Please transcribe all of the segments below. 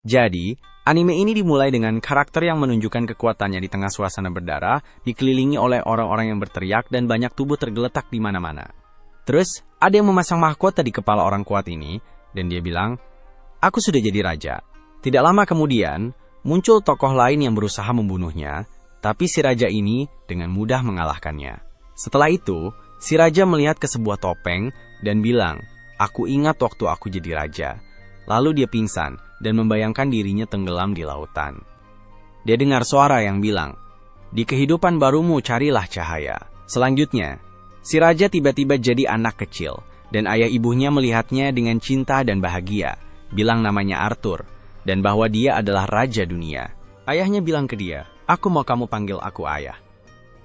Jadi, anime ini dimulai dengan karakter yang menunjukkan kekuatannya di tengah suasana berdarah, dikelilingi oleh orang-orang yang berteriak dan banyak tubuh tergeletak di mana-mana. Terus, ada yang memasang mahkota di kepala orang kuat ini, dan dia bilang, "Aku sudah jadi raja." Tidak lama kemudian, muncul tokoh lain yang berusaha membunuhnya, tapi si raja ini dengan mudah mengalahkannya. Setelah itu, si raja melihat ke sebuah topeng dan bilang, "Aku ingat waktu aku jadi raja." Lalu dia pingsan dan membayangkan dirinya tenggelam di lautan. Dia dengar suara yang bilang, "Di kehidupan barumu carilah cahaya." Selanjutnya, si raja tiba-tiba jadi anak kecil, dan ayah ibunya melihatnya dengan cinta dan bahagia, bilang namanya Arthur, dan bahwa dia adalah raja dunia. Ayahnya bilang ke dia, "Aku mau kamu panggil aku ayah."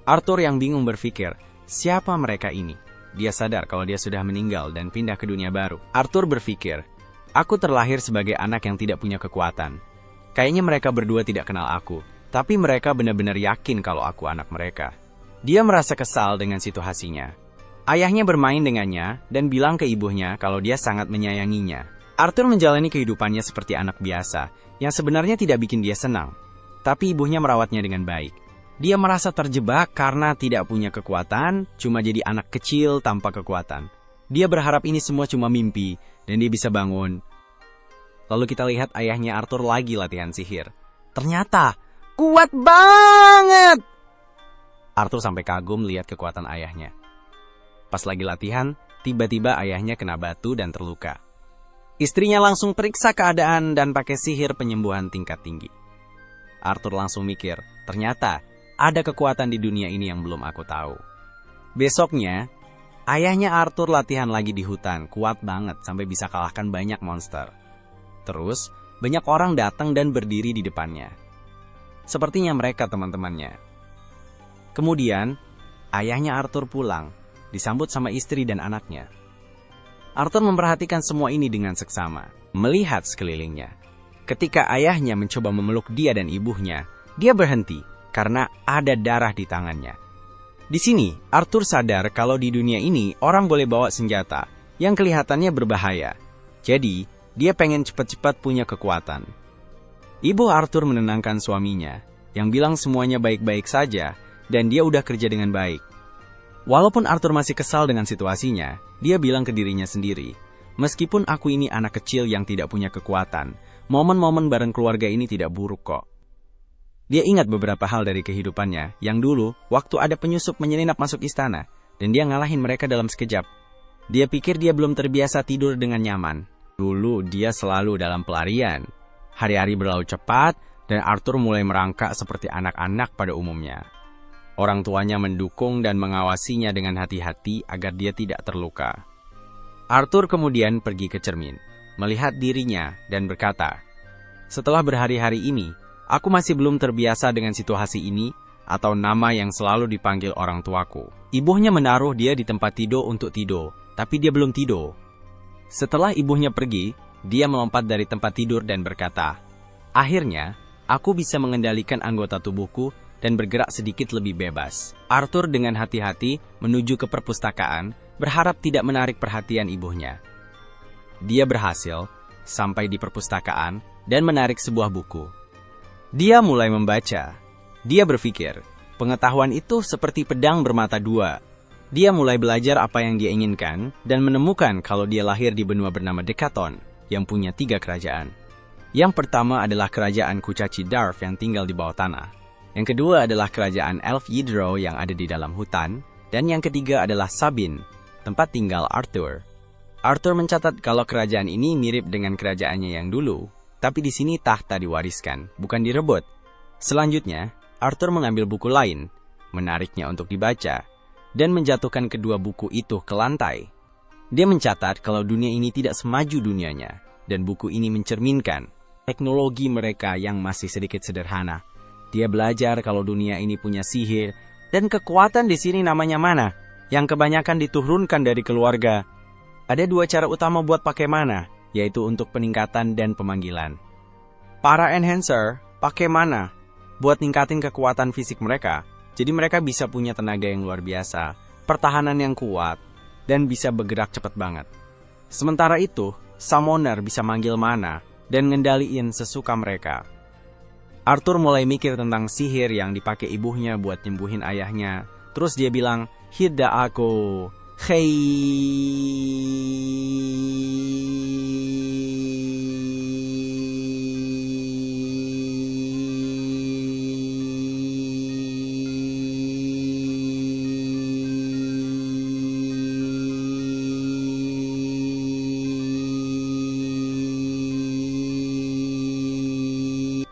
Arthur yang bingung berpikir, siapa mereka ini? Dia sadar kalau dia sudah meninggal dan pindah ke dunia baru. Arthur berpikir, "Aku terlahir sebagai anak yang tidak punya kekuatan. Kayaknya mereka berdua tidak kenal aku, tapi mereka benar-benar yakin kalau aku anak mereka." Dia merasa kesal dengan situasinya. Ayahnya bermain dengannya dan bilang ke ibunya kalau dia sangat menyayanginya. Arthur menjalani kehidupannya seperti anak biasa, yang sebenarnya tidak bikin dia senang. Tapi ibunya merawatnya dengan baik. Dia merasa terjebak karena tidak punya kekuatan, cuma jadi anak kecil tanpa kekuatan. Dia berharap ini semua cuma mimpi, dan dia bisa bangun. Lalu kita lihat ayahnya Arthur lagi latihan sihir. Ternyata, kuat banget! Arthur sampai kagum lihat kekuatan ayahnya. Pas lagi latihan, tiba-tiba ayahnya kena batu dan terluka. Istrinya langsung periksa keadaan dan pakai sihir penyembuhan tingkat tinggi. Arthur langsung mikir, ternyata ada kekuatan di dunia ini yang belum aku tahu. Besoknya, ayahnya Arthur latihan lagi di hutan, kuat banget sampai bisa kalahkan banyak monster. Terus, banyak orang datang dan berdiri di depannya. Sepertinya mereka teman-temannya. Kemudian, ayahnya Arthur pulang, disambut sama istri dan anaknya. Arthur memperhatikan semua ini dengan seksama, melihat sekelilingnya. Ketika ayahnya mencoba memeluk dia dan ibunya, dia berhenti karena ada darah di tangannya. Di sini, Arthur sadar kalau di dunia ini orang boleh bawa senjata yang kelihatannya berbahaya. Jadi, dia pengen cepat-cepat punya kekuatan. Ibu Arthur menenangkan suaminya, yang bilang semuanya baik-baik saja, dan dia udah kerja dengan baik. Walaupun Arthur masih kesal dengan situasinya, dia bilang ke dirinya sendiri, "Meskipun aku ini anak kecil yang tidak punya kekuatan, momen-momen bareng keluarga ini tidak buruk kok." Dia ingat beberapa hal dari kehidupannya, yang dulu, waktu ada penyusup menyelinap masuk istana, dan dia ngalahin mereka dalam sekejap. Dia pikir dia belum terbiasa tidur dengan nyaman. Dulu dia selalu dalam pelarian. Hari-hari berlalu cepat, dan Arthur mulai merangkak seperti anak-anak pada umumnya. Orang tuanya mendukung dan mengawasinya dengan hati-hati agar dia tidak terluka. Arthur kemudian pergi ke cermin, melihat dirinya dan berkata, "Setelah berhari-hari ini, aku masih belum terbiasa dengan situasi ini atau nama yang selalu dipanggil orang tuaku." Ibunya menaruh dia di tempat tidur untuk tidur, tapi dia belum tidur. Setelah ibunya pergi, dia melompat dari tempat tidur dan berkata, "Akhirnya, aku bisa mengendalikan anggota tubuhku dan bergerak sedikit lebih bebas." Arthur dengan hati-hati menuju ke perpustakaan, berharap tidak menarik perhatian ibunya. Dia berhasil sampai di perpustakaan dan menarik sebuah buku. Dia mulai membaca. Dia berpikir, pengetahuan itu seperti pedang bermata dua. Dia mulai belajar apa yang dia inginkan dan menemukan kalau dia lahir di benua bernama Dekaton yang punya 3 kerajaan. Yang pertama adalah kerajaan Kucaci Darf yang tinggal di bawah tanah. Yang kedua adalah kerajaan Elf Yidro yang ada di dalam hutan. Dan yang ketiga adalah Sabin, tempat tinggal Arthur. Arthur mencatat kalau kerajaan ini mirip dengan kerajaannya yang dulu, tapi di sini tahta diwariskan, bukan direbut. Selanjutnya, Arthur mengambil buku lain, menariknya untuk dibaca, dan menjatuhkan kedua buku itu ke lantai. Dia mencatat kalau dunia ini tidak semaju dunianya, dan buku ini mencerminkan teknologi mereka yang masih sedikit sederhana. Dia belajar kalau dunia ini punya sihir, dan kekuatan di sini namanya mana, yang kebanyakan diturunkan dari keluarga. Ada 2 cara utama buat pakai mana, yaitu untuk peningkatan dan pemanggilan. Para enhancer pakai mana buat ningkatin kekuatan fisik mereka, jadi mereka bisa punya tenaga yang luar biasa, pertahanan yang kuat, dan bisa bergerak cepat banget. Sementara itu, summoner bisa manggil mana, dan ngendaliin sesuka mereka. Arthur mulai mikir tentang sihir yang dipakai ibunya buat nyembuhin ayahnya. Terus dia bilang, "Hidda aku, hei."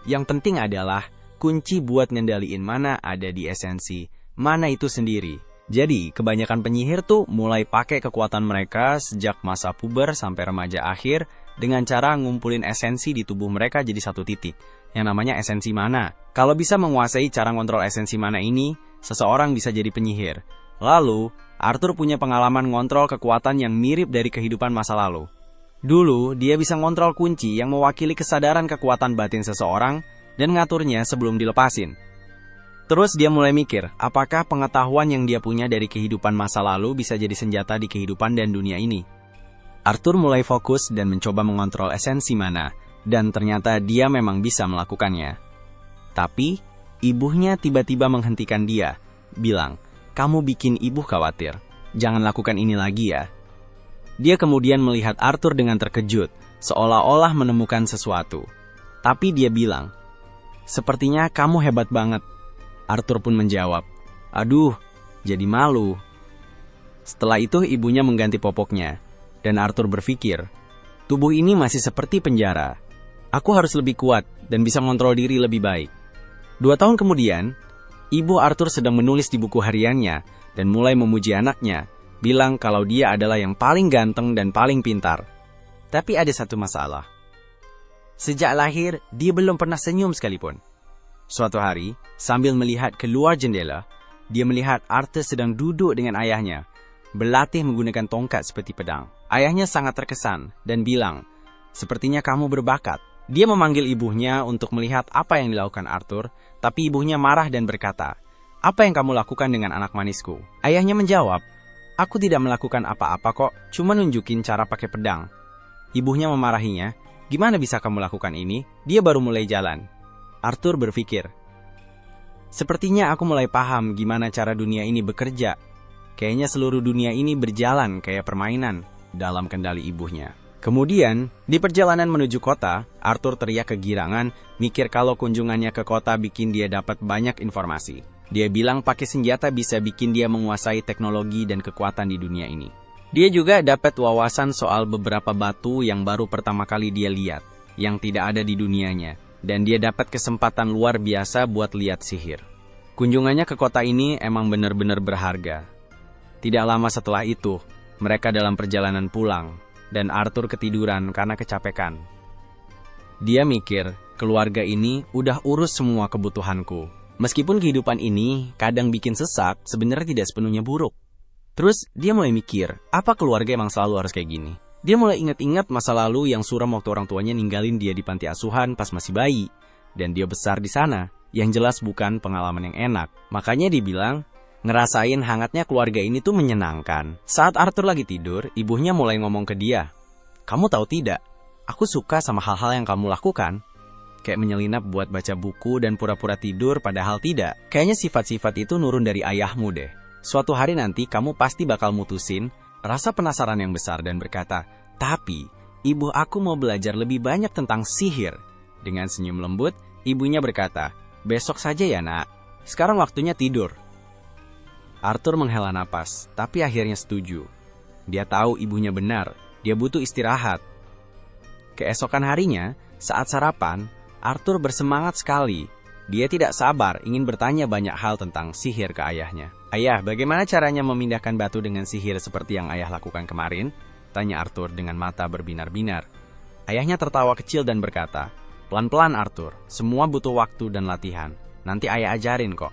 Yang penting adalah kunci buat ngendaliin mana ada di esensi, mana itu sendiri. Jadi, kebanyakan penyihir tuh mulai pakai kekuatan mereka sejak masa puber sampai remaja akhir dengan cara ngumpulin esensi di tubuh mereka jadi satu titik, yang namanya esensi mana. Kalau bisa menguasai cara ngontrol esensi mana ini, seseorang bisa jadi penyihir. Lalu, Arthur punya pengalaman ngontrol kekuatan yang mirip dari kehidupan masa lalu. Dulu, dia bisa ngontrol kunci yang mewakili kesadaran kekuatan batin seseorang dan ngaturnya sebelum dilepasin. Terus dia mulai mikir, apakah pengetahuan yang dia punya dari kehidupan masa lalu bisa jadi senjata di kehidupan dan dunia ini? Arthur mulai fokus dan mencoba mengontrol esensi mana, dan ternyata dia memang bisa melakukannya. Tapi, ibunya tiba-tiba menghentikan dia, bilang, "Kamu bikin ibu khawatir, jangan lakukan ini lagi ya." Dia kemudian melihat Arthur dengan terkejut, seolah-olah menemukan sesuatu. Tapi dia bilang, "Sepertinya kamu hebat banget." Arthur pun menjawab, "Aduh, jadi malu." Setelah itu ibunya mengganti popoknya, dan Arthur berpikir, tubuh ini masih seperti penjara. Aku harus lebih kuat dan bisa mengontrol diri lebih baik. 2 tahun kemudian, ibu Arthur sedang menulis di buku hariannya dan mulai memuji anaknya, bilang kalau dia adalah yang paling ganteng dan paling pintar. Tapi ada satu masalah. Sejak lahir, dia belum pernah senyum sekalipun. Suatu hari, sambil melihat keluar jendela, dia melihat Arthur sedang duduk dengan ayahnya, berlatih menggunakan tongkat seperti pedang. Ayahnya sangat terkesan dan bilang, "Sepertinya kamu berbakat." Dia memanggil ibunya untuk melihat apa yang dilakukan Arthur, tapi ibunya marah dan berkata, "Apa yang kamu lakukan dengan anak manisku?" Ayahnya menjawab, "Aku tidak melakukan apa-apa kok, cuma nunjukin cara pakai pedang." Ibunya memarahinya, "Gimana bisa kamu lakukan ini? Dia baru mulai jalan." Arthur berpikir, "Sepertinya aku mulai paham gimana cara dunia ini bekerja. Kayaknya seluruh dunia ini berjalan kayak permainan dalam kendali ibunya." Kemudian, di perjalanan menuju kota, Arthur teriak kegirangan, mikir kalau kunjungannya ke kota bikin dia dapat banyak informasi. Dia bilang pakai senjata bisa bikin dia menguasai teknologi dan kekuatan di dunia ini. Dia juga dapat wawasan soal beberapa batu yang baru pertama kali dia lihat, yang tidak ada di dunianya, dan dia dapat kesempatan luar biasa buat lihat sihir. Kunjungannya ke kota ini emang benar-benar berharga. Tidak lama setelah itu, mereka dalam perjalanan pulang, dan Arthur ketiduran karena kecapekan. Dia mikir, keluarga ini udah urus semua kebutuhanku. Meskipun kehidupan ini kadang bikin sesak, sebenarnya tidak sepenuhnya buruk. Terus dia mulai mikir, apa keluarga emang selalu harus kayak gini? Dia mulai ingat-ingat masa lalu yang suram waktu orang tuanya ninggalin dia di panti asuhan pas masih bayi. Dan dia besar di sana, yang jelas bukan pengalaman yang enak. Makanya dia bilang, ngerasain hangatnya keluarga ini tuh menyenangkan. Saat Arthur lagi tidur, ibunya mulai ngomong ke dia, "Kamu tahu tidak, aku suka sama hal-hal yang kamu lakukan. Kayak menyelinap buat baca buku dan pura-pura tidur padahal tidak. Kayaknya sifat-sifat itu nurun dari ayahmu deh. Suatu hari nanti kamu pasti bakal mutusin rasa penasaran yang besar dan berkata, 'Tapi, ibu aku mau belajar lebih banyak tentang sihir.'" Dengan senyum lembut, ibunya berkata, "Besok saja ya nak, sekarang waktunya tidur." Arthur menghela napas, tapi akhirnya setuju. Dia tahu ibunya benar, dia butuh istirahat. Keesokan harinya, saat sarapan, Arthur bersemangat sekali. Dia tidak sabar ingin bertanya banyak hal tentang sihir ke ayahnya. "Ayah, bagaimana caranya memindahkan batu dengan sihir seperti yang ayah lakukan kemarin?" tanya Arthur dengan mata berbinar-binar. Ayahnya tertawa kecil dan berkata, "Pelan-pelan Arthur, semua butuh waktu dan latihan. Nanti ayah ajarin kok."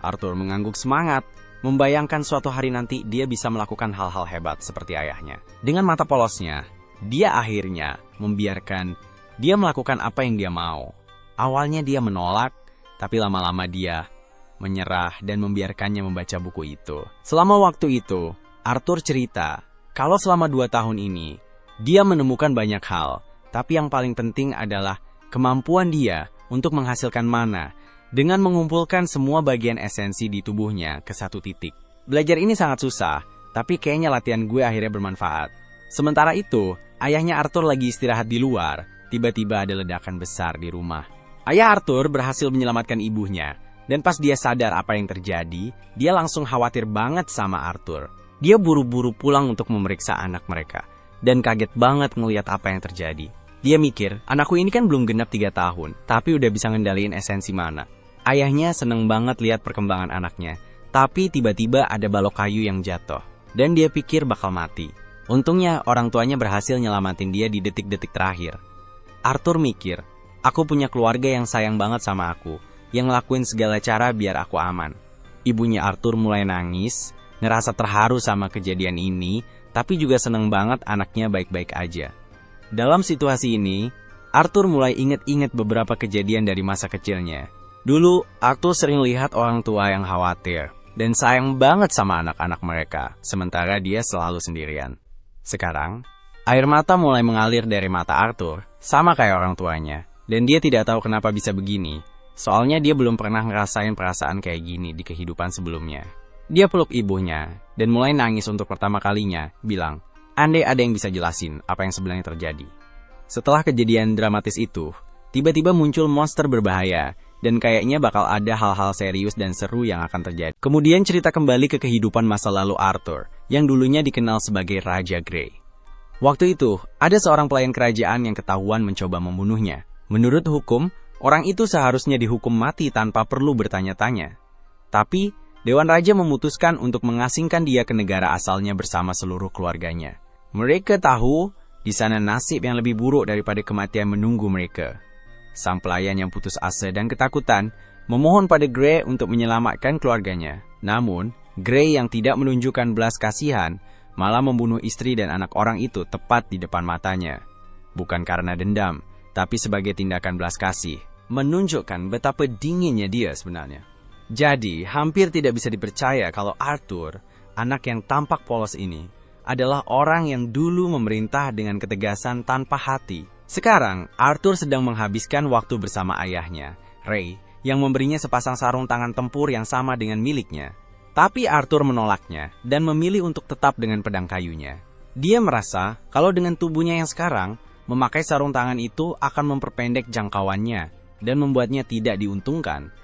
Arthur mengangguk semangat, membayangkan suatu hari nanti dia bisa melakukan hal-hal hebat seperti ayahnya. Dengan mata polosnya, dia akhirnya membiarkan dia melakukan apa yang dia mau. Awalnya dia menolak, tapi lama-lama dia menyerah dan membiarkannya membaca buku itu. Selama waktu itu, Arthur cerita kalau selama 2 tahun ini, dia menemukan banyak hal Tapi yang paling penting adalah kemampuan dia untuk menghasilkan mana dengan mengumpulkan semua bagian esensi di tubuhnya ke satu titik. Belajar ini sangat susah, tapi kayaknya latihan gue akhirnya bermanfaat. Sementara itu, ayahnya Arthur lagi istirahat di luar. Tiba-tiba ada ledakan besar di rumah. Ayah Arthur berhasil menyelamatkan ibunya. Dan pas dia sadar apa yang terjadi, dia langsung khawatir banget sama Arthur. Dia buru-buru pulang untuk memeriksa anak mereka. Dan kaget banget ngelihat apa yang terjadi. Dia mikir, anakku ini kan belum genap 3 tahun, tapi udah bisa ngendaliin esensi mana. Ayahnya seneng banget lihat perkembangan anaknya, tapi tiba-tiba ada balok kayu yang jatuh. Dan dia pikir bakal mati. Untungnya orang tuanya berhasil nyelamatin dia di detik-detik terakhir. Arthur mikir, aku punya keluarga yang sayang banget sama aku, yang ngelakuin segala cara biar aku aman. Ibunya Arthur mulai nangis, ngerasa terharu sama kejadian ini, tapi juga seneng banget anaknya baik-baik aja. Dalam situasi ini, Arthur mulai inget-inget beberapa kejadian dari masa kecilnya. Dulu, Arthur sering lihat orang tua yang khawatir dan sayang banget sama anak-anak mereka, sementara dia selalu sendirian. Sekarang, air mata mulai mengalir dari mata Arthur, sama kayak orang tuanya, dan dia tidak tahu kenapa bisa begini, soalnya dia belum pernah ngerasain perasaan kayak gini di kehidupan sebelumnya. Dia peluk ibunya, dan mulai nangis untuk pertama kalinya, bilang, andai ada yang bisa jelasin apa yang sebenarnya terjadi. Setelah kejadian dramatis itu, tiba-tiba muncul monster berbahaya, dan kayaknya bakal ada hal-hal serius dan seru yang akan terjadi. Kemudian cerita kembali ke kehidupan masa lalu Arthur, yang dulunya dikenal sebagai Raja Grey. Waktu itu, ada seorang pelayan kerajaan yang ketahuan mencoba membunuhnya. Menurut hukum, orang itu seharusnya dihukum mati tanpa perlu bertanya-tanya. Tapi, Dewan Raja memutuskan untuk mengasingkan dia ke negara asalnya bersama seluruh keluarganya. Mereka tahu, di sana nasib yang lebih buruk daripada kematian menunggu mereka. Sang pelayan yang putus asa dan ketakutan, memohon pada Grey untuk menyelamatkan keluarganya. Namun, Grey yang tidak menunjukkan belas kasihan, malah membunuh istri dan anak orang itu tepat di depan matanya. Bukan karena dendam, tapi sebagai tindakan belas kasih, menunjukkan betapa dinginnya dia sebenarnya. Jadi, hampir tidak bisa dipercaya kalau Arthur, anak yang tampak polos ini, adalah orang yang dulu memerintah dengan ketegasan tanpa hati. Sekarang, Arthur sedang menghabiskan waktu bersama ayahnya, Ray, yang memberinya sepasang sarung tangan tempur yang sama dengan miliknya. Tapi Arthur menolaknya dan memilih untuk tetap dengan pedang kayunya. Dia merasa kalau dengan tubuhnya yang sekarang, memakai sarung tangan itu akan memperpendek jangkauannya dan membuatnya tidak diuntungkan.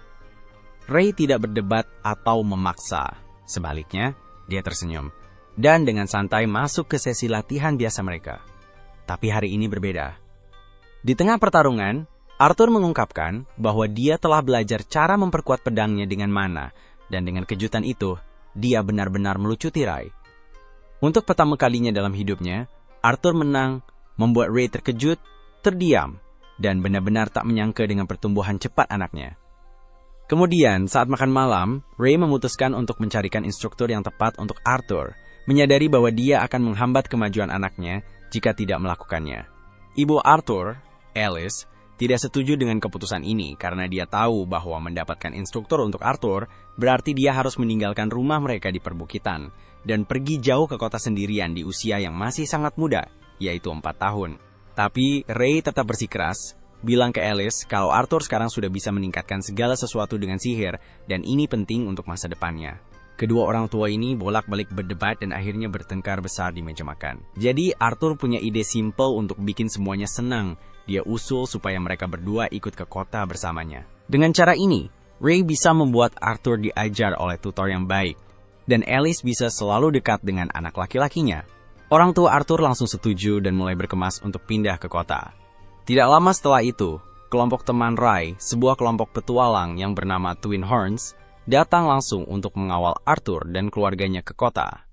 Ray tidak berdebat atau memaksa. Sebaliknya, dia tersenyum dan dengan santai masuk ke sesi latihan biasa mereka. Tapi hari ini berbeda. Di tengah pertarungan, Arthur mengungkapkan bahwa dia telah belajar cara memperkuat pedangnya dengan mana, dan dengan kejutan itu, dia benar-benar melucuti Ray. Untuk pertama kalinya dalam hidupnya, Arthur menang, membuat Ray terkejut, terdiam, dan benar-benar tak menyangka dengan pertumbuhan cepat anaknya. Kemudian, saat makan malam, Ray memutuskan untuk mencarikan instruktur yang tepat untuk Arthur, menyadari bahwa dia akan menghambat kemajuan anaknya jika tidak melakukannya. Ibu Arthur, Alice, tidak setuju dengan keputusan ini karena dia tahu bahwa mendapatkan instruktur untuk Arthur berarti dia harus meninggalkan rumah mereka di perbukitan dan pergi jauh ke kota sendirian di usia yang masih sangat muda, yaitu 4 tahun. Tapi Ray tetap bersikeras, bilang ke Alice kalau Arthur sekarang sudah bisa meningkatkan segala sesuatu dengan sihir dan ini penting untuk masa depannya. Kedua orang tua ini bolak-balik berdebat dan akhirnya bertengkar besar di meja makan. Jadi Arthur punya ide simple untuk bikin semuanya senang. Dia usul supaya mereka berdua ikut ke kota bersamanya. Dengan cara ini, Ray bisa membuat Arthur diajar oleh tutor yang baik. Dan Alice bisa selalu dekat dengan anak laki-lakinya. Orang tua Arthur langsung setuju dan mulai berkemas untuk pindah ke kota. Tidak lama setelah itu, kelompok teman Ray, sebuah kelompok petualang yang bernama Twin Horns, datang langsung untuk mengawal Arthur dan keluarganya ke kota.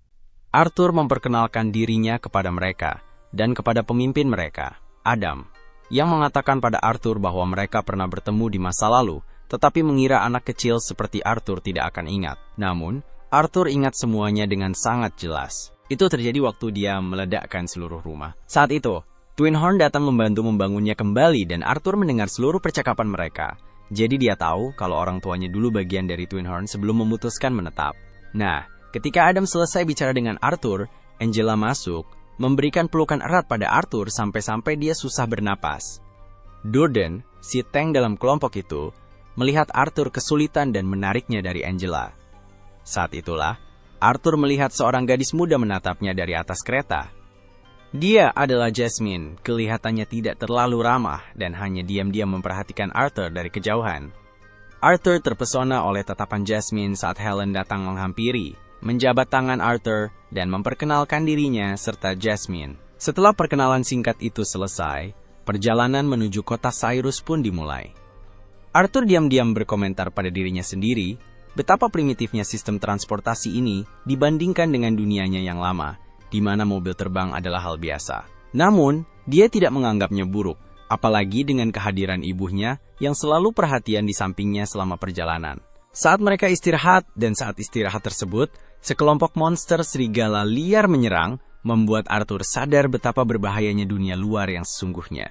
Arthur memperkenalkan dirinya kepada mereka dan kepada pemimpin mereka, Adam, yang mengatakan pada Arthur bahwa mereka pernah bertemu di masa lalu, tetapi mengira anak kecil seperti Arthur tidak akan ingat. Namun, Arthur ingat semuanya dengan sangat jelas. Itu terjadi waktu dia meledakkan seluruh rumah. Saat itu, Twin Horn datang membantu membangunnya kembali dan Arthur mendengar seluruh percakapan mereka. Jadi dia tahu kalau orang tuanya dulu bagian dari Twin Horn sebelum memutuskan menetap. Nah, ketika Adam selesai bicara dengan Arthur, Angela masuk memberikan pelukan erat pada Arthur sampai-sampai dia susah bernapas. Durden, si tank dalam kelompok itu, melihat Arthur kesulitan dan menariknya dari Angela. Saat itulah, Arthur melihat seorang gadis muda menatapnya dari atas kereta. Dia adalah Jasmine, kelihatannya tidak terlalu ramah dan hanya diam-diam memperhatikan Arthur dari kejauhan. Arthur terpesona oleh tatapan Jasmine saat Helen datang menghampiri, menjabat tangan Arthur, dan memperkenalkan dirinya serta Jasmine. Setelah perkenalan singkat itu selesai, perjalanan menuju kota Cyrus pun dimulai. Arthur diam-diam berkomentar pada dirinya sendiri, betapa primitifnya sistem transportasi ini dibandingkan dengan dunianya yang lama, di mana mobil terbang adalah hal biasa. Namun, dia tidak menganggapnya buruk, apalagi dengan kehadiran ibunya yang selalu perhatian di sampingnya selama perjalanan. Saat mereka istirahat, dan saat istirahat tersebut, sekelompok monster serigala liar menyerang, membuat Arthur sadar betapa berbahayanya dunia luar yang sesungguhnya.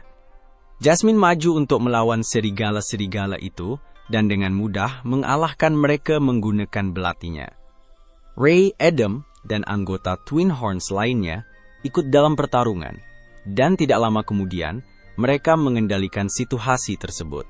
Jasmine maju untuk melawan serigala-serigala itu, dan dengan mudah mengalahkan mereka menggunakan belatinya. Ray, Adam, dan anggota Twin Horns lainnya ikut dalam pertarungan, dan tidak lama kemudian, mereka mengendalikan situasi tersebut.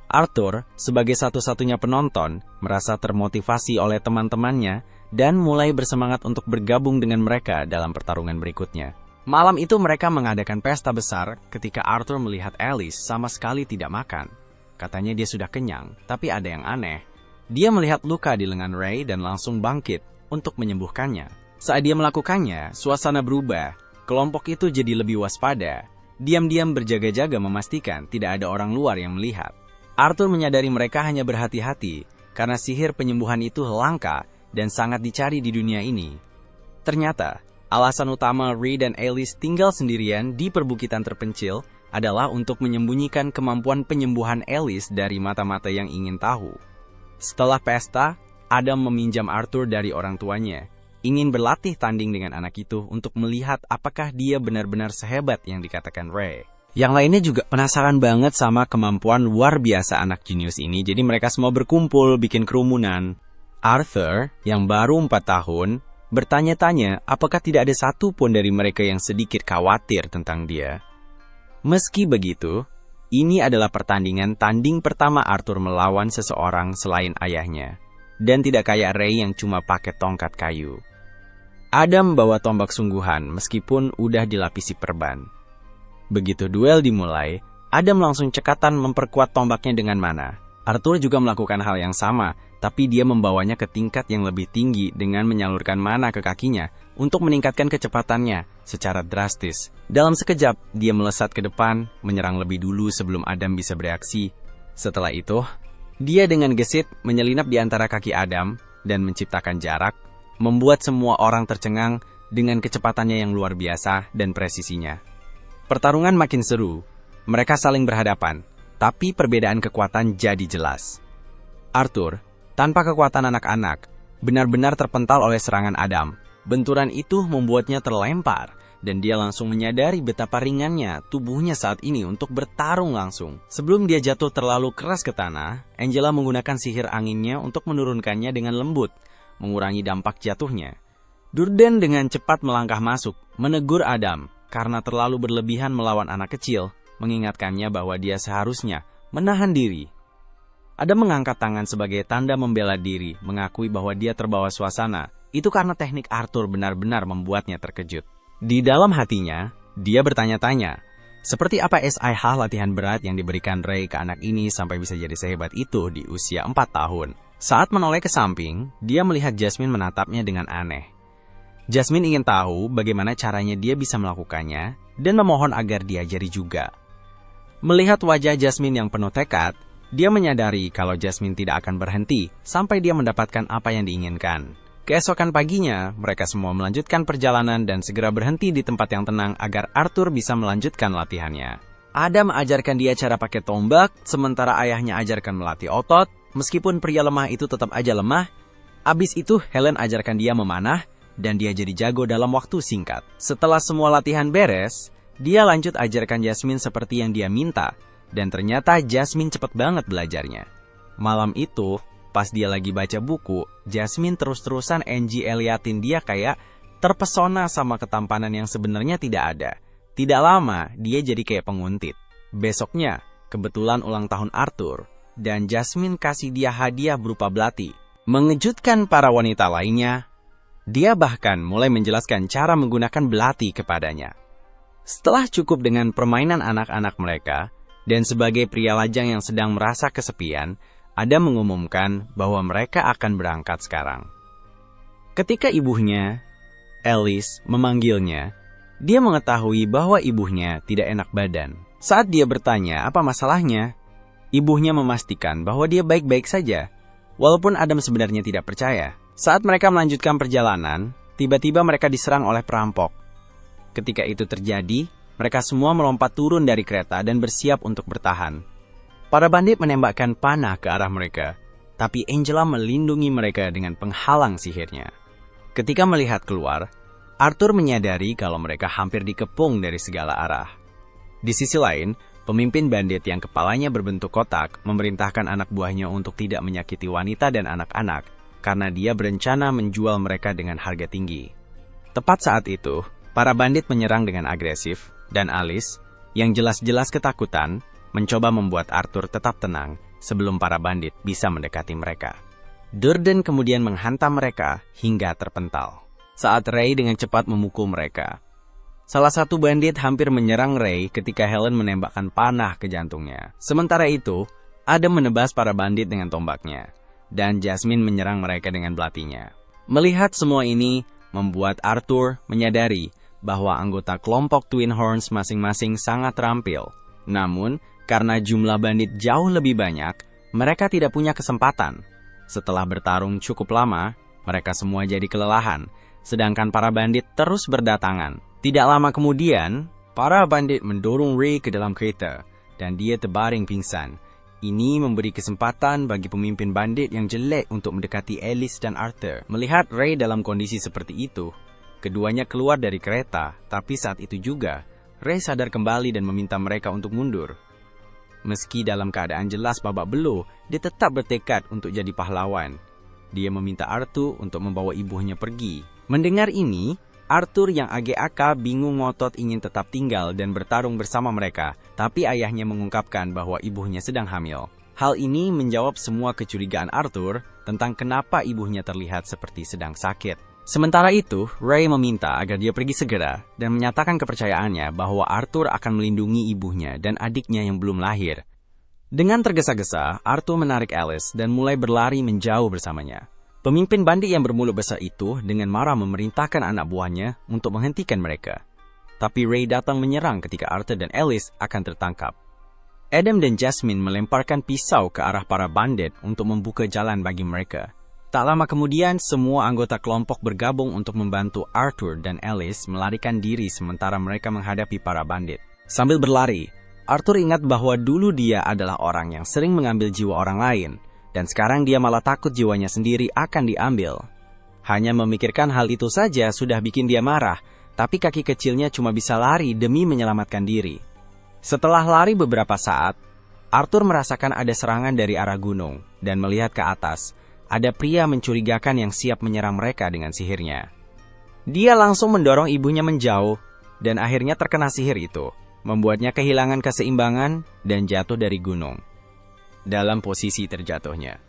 Arthur, sebagai satu-satunya penonton, merasa termotivasi oleh teman-temannya dan mulai bersemangat untuk bergabung dengan mereka dalam pertarungan berikutnya. Malam itu mereka mengadakan pesta besar ketika Arthur melihat Alice sama sekali tidak makan. Katanya dia sudah kenyang, tapi ada yang aneh. Dia melihat luka di lengan Ray dan langsung bangkit untuk menyembuhkannya. Saat dia melakukannya, suasana berubah. Kelompok itu jadi lebih waspada. Diam-diam berjaga-jaga memastikan tidak ada orang luar yang melihat. Arthur menyadari mereka hanya berhati-hati karena sihir penyembuhan itu langka dan sangat dicari di dunia ini. Ternyata, alasan utama Ray dan Alice tinggal sendirian di perbukitan terpencil adalah untuk menyembunyikan kemampuan penyembuhan Alice dari mata-mata yang ingin tahu. Setelah pesta, Adam meminjam Arthur dari orang tuanya, ingin berlatih tanding dengan anak itu untuk melihat apakah dia benar-benar sehebat yang dikatakan Ray. Yang lainnya juga penasaran banget sama kemampuan luar biasa anak jenius ini, jadi mereka semua berkumpul bikin kerumunan. Arthur, yang baru 4 tahun, bertanya-tanya apakah tidak ada satu pun dari mereka yang sedikit khawatir tentang dia. Meski begitu, ini adalah pertandingan tanding pertama Arthur melawan seseorang selain ayahnya, dan tidak kayak Ray yang cuma pakai tongkat kayu. Adam bawa tombak sungguhan meskipun udah dilapisi perban. Begitu duel dimulai, Adam langsung cekatan memperkuat tombaknya dengan mana. Arthur juga melakukan hal yang sama, tapi dia membawanya ke tingkat yang lebih tinggi dengan menyalurkan mana ke kakinya untuk meningkatkan kecepatannya secara drastis. Dalam sekejap, dia melesat ke depan, menyerang lebih dulu sebelum Adam bisa bereaksi. Setelah itu, dia dengan gesit menyelinap di antara kaki Adam dan menciptakan jarak, membuat semua orang tercengang dengan kecepatannya yang luar biasa dan presisinya. Pertarungan makin seru, mereka saling berhadapan, tapi perbedaan kekuatan jadi jelas. Arthur, tanpa kekuatan anak-anak, benar-benar terpental oleh serangan Adam. Benturan itu membuatnya terlempar, dan dia langsung menyadari betapa ringannya tubuhnya saat ini untuk bertarung langsung. Sebelum dia jatuh terlalu keras ke tanah, Angela menggunakan sihir anginnya untuk menurunkannya dengan lembut, mengurangi dampak jatuhnya. Durden dengan cepat melangkah masuk, menegur Adam, karena terlalu berlebihan melawan anak kecil, mengingatkannya bahwa dia seharusnya menahan diri. Adam mengangkat tangan sebagai tanda membela diri, mengakui bahwa dia terbawa suasana. Itu karena teknik Arthur benar-benar membuatnya terkejut. Di dalam hatinya, dia bertanya-tanya, seperti apa SIH latihan berat yang diberikan Ray ke anak ini sampai bisa jadi sehebat itu di usia 4 tahun. Saat menoleh ke samping, dia melihat Jasmine menatapnya dengan aneh. Jasmine ingin tahu bagaimana caranya dia bisa melakukannya, dan memohon agar diajari juga. Melihat wajah Jasmine yang penuh tekad, dia menyadari kalau Jasmine tidak akan berhenti sampai dia mendapatkan apa yang diinginkan. Keesokan paginya, mereka semua melanjutkan perjalanan dan segera berhenti di tempat yang tenang agar Arthur bisa melanjutkan latihannya. Adam ajarkan dia cara pakai tombak, sementara ayahnya ajarkan melatih otot, meskipun pria lemah itu tetap aja lemah. Abis itu, Helen ajarkan dia memanah, dan dia jadi jago dalam waktu singkat. Setelah semua latihan beres, dia lanjut ajarkan Jasmine seperti yang dia minta, dan ternyata Jasmine cepet banget belajarnya. Malam itu, pas dia lagi baca buku, Jasmine terus-terusan Angie liatin dia kayak terpesona sama ketampanan yang sebenarnya tidak ada. Tidak lama, dia jadi kayak penguntit. Besoknya, kebetulan ulang tahun Arthur, dan Jasmine kasih dia hadiah berupa belati. Mengejutkan para wanita lainnya, dia bahkan mulai menjelaskan cara menggunakan belati kepadanya. Setelah cukup dengan permainan anak-anak mereka, dan sebagai pria lajang yang sedang merasa kesepian, Adam mengumumkan bahwa mereka akan berangkat sekarang. Ketika ibunya, Alice, memanggilnya, dia mengetahui bahwa ibunya tidak enak badan. Saat dia bertanya apa masalahnya, ibunya memastikan bahwa dia baik-baik saja, walaupun Adam sebenarnya tidak percaya. Saat mereka melanjutkan perjalanan, tiba-tiba mereka diserang oleh perampok. Ketika itu terjadi, mereka semua melompat turun dari kereta dan bersiap untuk bertahan. Para bandit menembakkan panah ke arah mereka, tapi Angela melindungi mereka dengan penghalang sihirnya. Ketika melihat keluar, Arthur menyadari kalau mereka hampir dikepung dari segala arah. Di sisi lain, pemimpin bandit yang kepalanya berbentuk kotak memerintahkan anak buahnya untuk tidak menyakiti wanita dan anak-anak karena dia berencana menjual mereka dengan harga tinggi. Tepat saat itu, para bandit menyerang dengan agresif, dan Alice, yang jelas-jelas ketakutan, mencoba membuat Arthur tetap tenang sebelum para bandit bisa mendekati mereka. Durden kemudian menghantam mereka hingga terpental. Saat Ray dengan cepat memukul mereka, salah satu bandit hampir menyerang Ray ketika Helen menembakkan panah ke jantungnya. Sementara itu, Adam menebas para bandit dengan tombaknya, dan Jasmine menyerang mereka dengan belatinya. Melihat semua ini, membuat Arthur menyadari bahwa anggota kelompok Twin Horns masing-masing sangat terampil. Namun, karena jumlah bandit jauh lebih banyak, mereka tidak punya kesempatan. Setelah bertarung cukup lama, mereka semua jadi kelelahan, sedangkan para bandit terus berdatangan. Tidak lama kemudian, para bandit mendorong Ray ke dalam kereta, dan dia terbaring pingsan. Ini memberi kesempatan bagi pemimpin bandit yang jelek untuk mendekati Alice dan Arthur. Melihat Ray dalam kondisi seperti itu, keduanya keluar dari kereta, tapi saat itu juga, Ray sadar kembali dan meminta mereka untuk mundur. Meski dalam keadaan jelas babak belur, dia tetap bertekad untuk jadi pahlawan. Dia meminta Arthur untuk membawa ibunya pergi. Mendengar ini, Arthur yang agak bingung ngotot ingin tetap tinggal dan bertarung bersama mereka, tapi ayahnya mengungkapkan bahwa ibunya sedang hamil. Hal ini menjawab semua kecurigaan Arthur tentang kenapa ibunya terlihat seperti sedang sakit. Sementara itu, Ray meminta agar dia pergi segera dan menyatakan kepercayaannya bahwa Arthur akan melindungi ibunya dan adiknya yang belum lahir. Dengan tergesa-gesa, Arthur menarik Alice dan mulai berlari menjauh bersamanya. Pemimpin bandit yang bermulut besar itu dengan marah memerintahkan anak buahnya untuk menghentikan mereka. Tapi Ray datang menyerang ketika Arthur dan Alice akan tertangkap. Adam dan Jasmine melemparkan pisau ke arah para bandit untuk membuka jalan bagi mereka. Tak lama kemudian, semua anggota kelompok bergabung untuk membantu Arthur dan Alice melarikan diri sementara mereka menghadapi para bandit. Sambil berlari, Arthur ingat bahwa dulu dia adalah orang yang sering mengambil jiwa orang lain, dan sekarang dia malah takut jiwanya sendiri akan diambil. Hanya memikirkan hal itu saja sudah bikin dia marah, tapi kaki kecilnya cuma bisa lari demi menyelamatkan diri. Setelah lari beberapa saat, Arthur merasakan ada serangan dari arah gunung, dan melihat ke atas, ada pria mencurigakan yang siap menyerang mereka dengan sihirnya. Dia langsung mendorong ibunya menjauh, dan akhirnya terkena sihir itu, membuatnya kehilangan keseimbangan dan jatuh dari gunung. Dalam posisi terjatuhnya,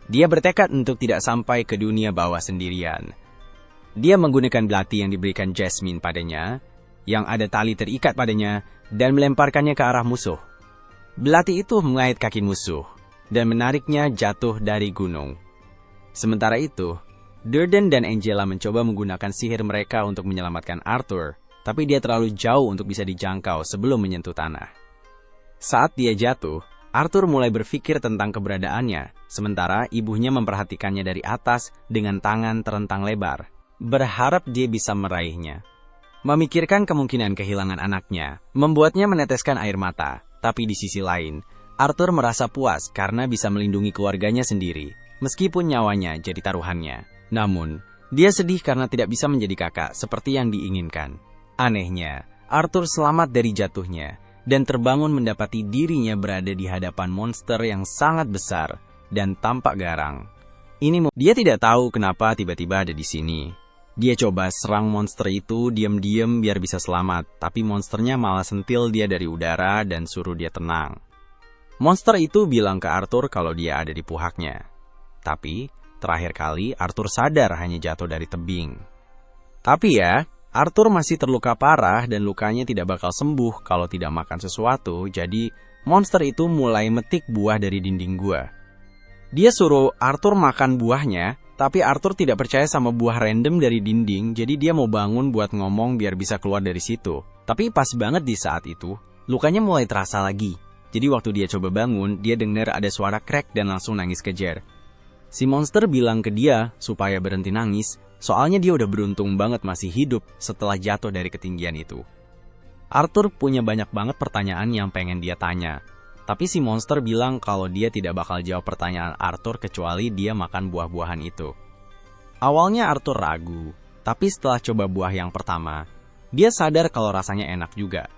dia bertekad untuk tidak sampai ke dunia bawah sendirian. Dia menggunakan belati yang diberikan Jasmine padanya, yang ada tali terikat padanya, dan melemparkannya ke arah musuh. Belati itu mengait kaki musuh, dan menariknya jatuh dari gunung. Sementara itu, Durden dan Angela mencoba menggunakan sihir mereka untuk menyelamatkan Arthur, tapi dia terlalu jauh untuk bisa dijangkau sebelum menyentuh tanah. Saat dia jatuh, Arthur mulai berpikir tentang keberadaannya, sementara ibunya memperhatikannya dari atas dengan tangan terentang lebar, berharap dia bisa meraihnya. Memikirkan kemungkinan kehilangan anaknya, membuatnya meneteskan air mata, tapi di sisi lain, Arthur merasa puas karena bisa melindungi keluarganya sendiri, meskipun nyawanya jadi taruhannya. Namun, dia sedih karena tidak bisa menjadi kakak seperti yang diinginkan. Anehnya, Arthur selamat dari jatuhnya, dan terbangun mendapati dirinya berada di hadapan monster yang sangat besar dan tampak garang. Dia tidak tahu kenapa tiba-tiba ada di sini. Dia coba serang monster itu diam-diam biar bisa selamat, tapi monsternya malah sentil dia dari udara dan suruh dia tenang. Monster itu bilang ke Arthur kalau dia ada di pihaknya. Tapi, terakhir kali Arthur sadar hanya jatuh dari tebing. Tapi ya, Arthur masih terluka parah dan lukanya tidak bakal sembuh kalau tidak makan sesuatu, jadi monster itu mulai metik buah dari dinding gua. Dia suruh Arthur makan buahnya, tapi Arthur tidak percaya sama buah random dari dinding, jadi dia mau bangun buat ngomong biar bisa keluar dari situ. Tapi pas banget di saat itu, lukanya mulai terasa lagi. Jadi waktu dia coba bangun, dia dengar ada suara krek dan langsung nangis kejer. Si monster bilang ke dia supaya berhenti nangis, soalnya dia udah beruntung banget masih hidup setelah jatuh dari ketinggian itu. Arthur punya banyak banget pertanyaan yang pengen dia tanya. Tapi si monster bilang kalau dia tidak bakal jawab pertanyaan Arthur kecuali dia makan buah-buahan itu. Awalnya Arthur ragu, tapi setelah coba buah yang pertama, dia sadar kalau rasanya enak juga.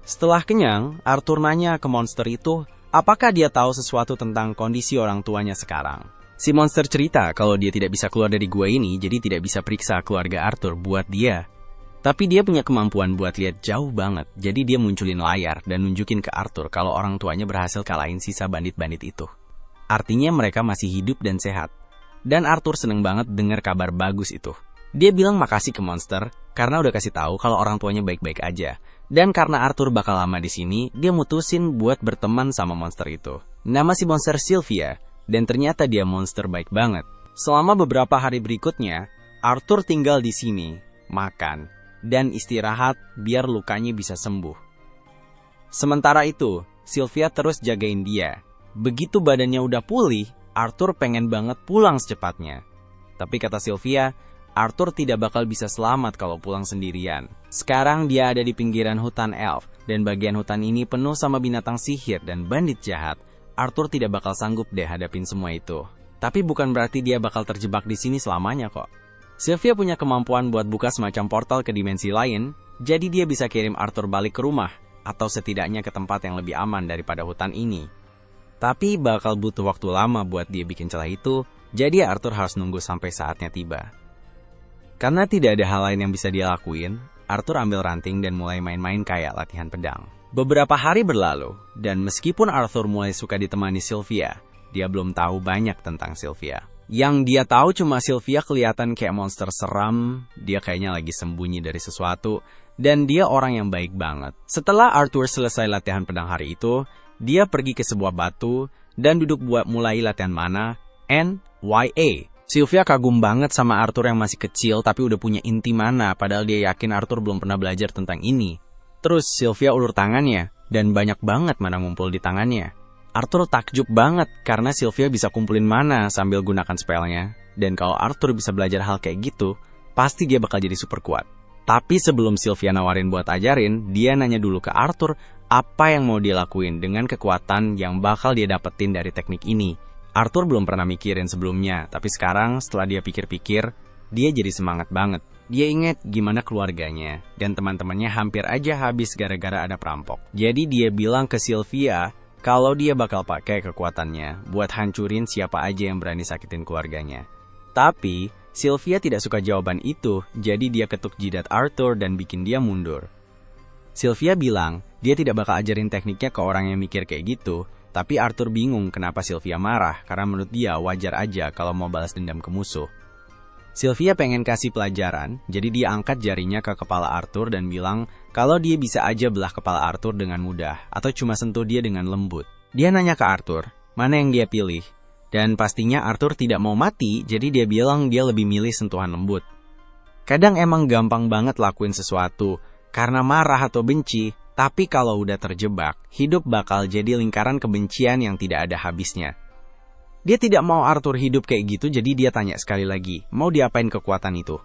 Setelah kenyang, Arthur nanya ke monster itu, apakah dia tahu sesuatu tentang kondisi orang tuanya sekarang. Si monster cerita kalau dia tidak bisa keluar dari gua ini, jadi tidak bisa periksa keluarga Arthur buat dia. Tapi dia punya kemampuan buat lihat jauh banget, jadi dia munculin layar dan nunjukin ke Arthur kalau orang tuanya berhasil kalahin sisa bandit-bandit itu. Artinya mereka masih hidup dan sehat. Dan Arthur seneng banget dengar kabar bagus itu. Dia bilang makasih ke monster, karena udah kasih tahu kalau orang tuanya baik-baik aja. Dan karena Arthur bakal lama di sini, dia mutusin buat berteman sama monster itu. Nama si monster Sylvia, dan ternyata dia monster baik banget. Selama beberapa hari berikutnya, Arthur tinggal di sini, makan, dan istirahat biar lukanya bisa sembuh. Sementara itu, Sylvia terus jagain dia. Begitu badannya udah pulih, Arthur pengen banget pulang secepatnya. Tapi kata Sylvia, Arthur tidak bakal bisa selamat kalau pulang sendirian. Sekarang dia ada di pinggiran hutan elf, dan bagian hutan ini penuh sama binatang sihir dan bandit jahat. Arthur tidak bakal sanggup deh hadapin semua itu. Tapi bukan berarti dia bakal terjebak di sini selamanya kok. Sylvia punya kemampuan buat buka semacam portal ke dimensi lain, jadi dia bisa kirim Arthur balik ke rumah, atau setidaknya ke tempat yang lebih aman daripada hutan ini. Tapi bakal butuh waktu lama buat dia bikin celah itu, jadi Arthur harus nunggu sampai saatnya tiba. Karena tidak ada hal lain yang bisa dia lakuin, Arthur ambil ranting dan mulai main-main kayak latihan pedang. Beberapa hari berlalu, dan meskipun Arthur mulai suka ditemani Sylvia, dia belum tahu banyak tentang Sylvia. Yang dia tahu cuma Sylvia kelihatan kayak monster seram, dia kayaknya lagi sembunyi dari sesuatu, dan dia orang yang baik banget. Setelah Arthur selesai latihan pedang hari itu, dia pergi ke sebuah batu, dan duduk buat mulai latihan mana, NYA. Sylvia kagum banget sama Arthur yang masih kecil tapi udah punya inti mana, padahal dia yakin Arthur belum pernah belajar tentang ini. Terus Sylvia ulur tangannya, dan banyak banget mana ngumpul di tangannya. Arthur takjub banget karena Sylvia bisa kumpulin mana sambil gunakan spellnya. Dan kalau Arthur bisa belajar hal kayak gitu, pasti dia bakal jadi super kuat. Tapi sebelum Sylvia nawarin buat ajarin, dia nanya dulu ke Arthur apa yang mau dia lakuin dengan kekuatan yang bakal dia dapetin dari teknik ini. Arthur belum pernah mikirin sebelumnya, tapi sekarang setelah dia pikir-pikir, dia jadi semangat banget. Dia ingat gimana keluarganya, dan teman-temannya hampir aja habis gara-gara ada perampok. Jadi dia bilang ke Sylvia kalau dia bakal pakai kekuatannya buat hancurin siapa aja yang berani sakitin keluarganya. Tapi, Sylvia tidak suka jawaban itu, jadi dia ketuk jidat Arthur dan bikin dia mundur. Sylvia bilang, dia tidak bakal ajarin tekniknya ke orang yang mikir kayak gitu, tapi Arthur bingung kenapa Sylvia marah, karena menurut dia wajar aja kalau mau balas dendam ke musuh. Sylvia pengen kasih pelajaran, jadi dia angkat jarinya ke kepala Arthur dan bilang kalau dia bisa aja belah kepala Arthur dengan mudah, atau cuma sentuh dia dengan lembut. Dia nanya ke Arthur, mana yang dia pilih? Dan pastinya Arthur tidak mau mati, jadi dia bilang dia lebih milih sentuhan lembut. Kadang emang gampang banget lakuin sesuatu, karena marah atau benci, tapi kalau udah terjebak, hidup bakal jadi lingkaran kebencian yang tidak ada habisnya. Dia tidak mau Arthur hidup kayak gitu, jadi dia tanya sekali lagi, mau diapain kekuatan itu?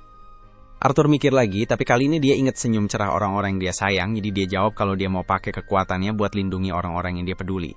Arthur mikir lagi, tapi kali ini dia ingat senyum cerah orang-orang yang dia sayang, jadi dia jawab kalau dia mau pakai kekuatannya buat lindungi orang-orang yang dia peduli.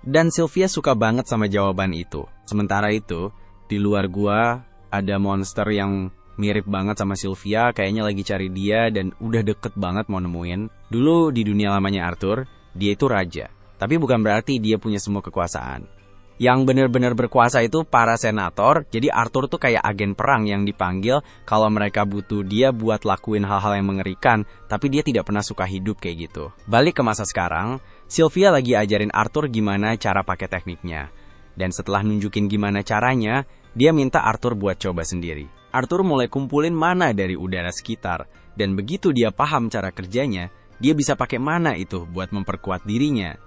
Dan Sylvia suka banget sama jawaban itu. Sementara itu, di luar gua, ada monster yang mirip banget sama Sylvia, kayaknya lagi cari dia dan udah deket banget mau nemuin. Dulu di dunia lamanya Arthur, dia itu raja, tapi bukan berarti dia punya semua kekuasaan. Yang benar-benar berkuasa itu para senator, jadi Arthur tuh kayak agen perang yang dipanggil kalau mereka butuh dia buat lakuin hal-hal yang mengerikan, tapi dia tidak pernah suka hidup kayak gitu. Balik ke masa sekarang, Sylvia lagi ajarin Arthur gimana cara pakai tekniknya. Dan setelah nunjukin gimana caranya, dia minta Arthur buat coba sendiri. Arthur mulai kumpulin mana dari udara sekitar, dan begitu dia paham cara kerjanya, dia bisa pakai mana itu buat memperkuat dirinya.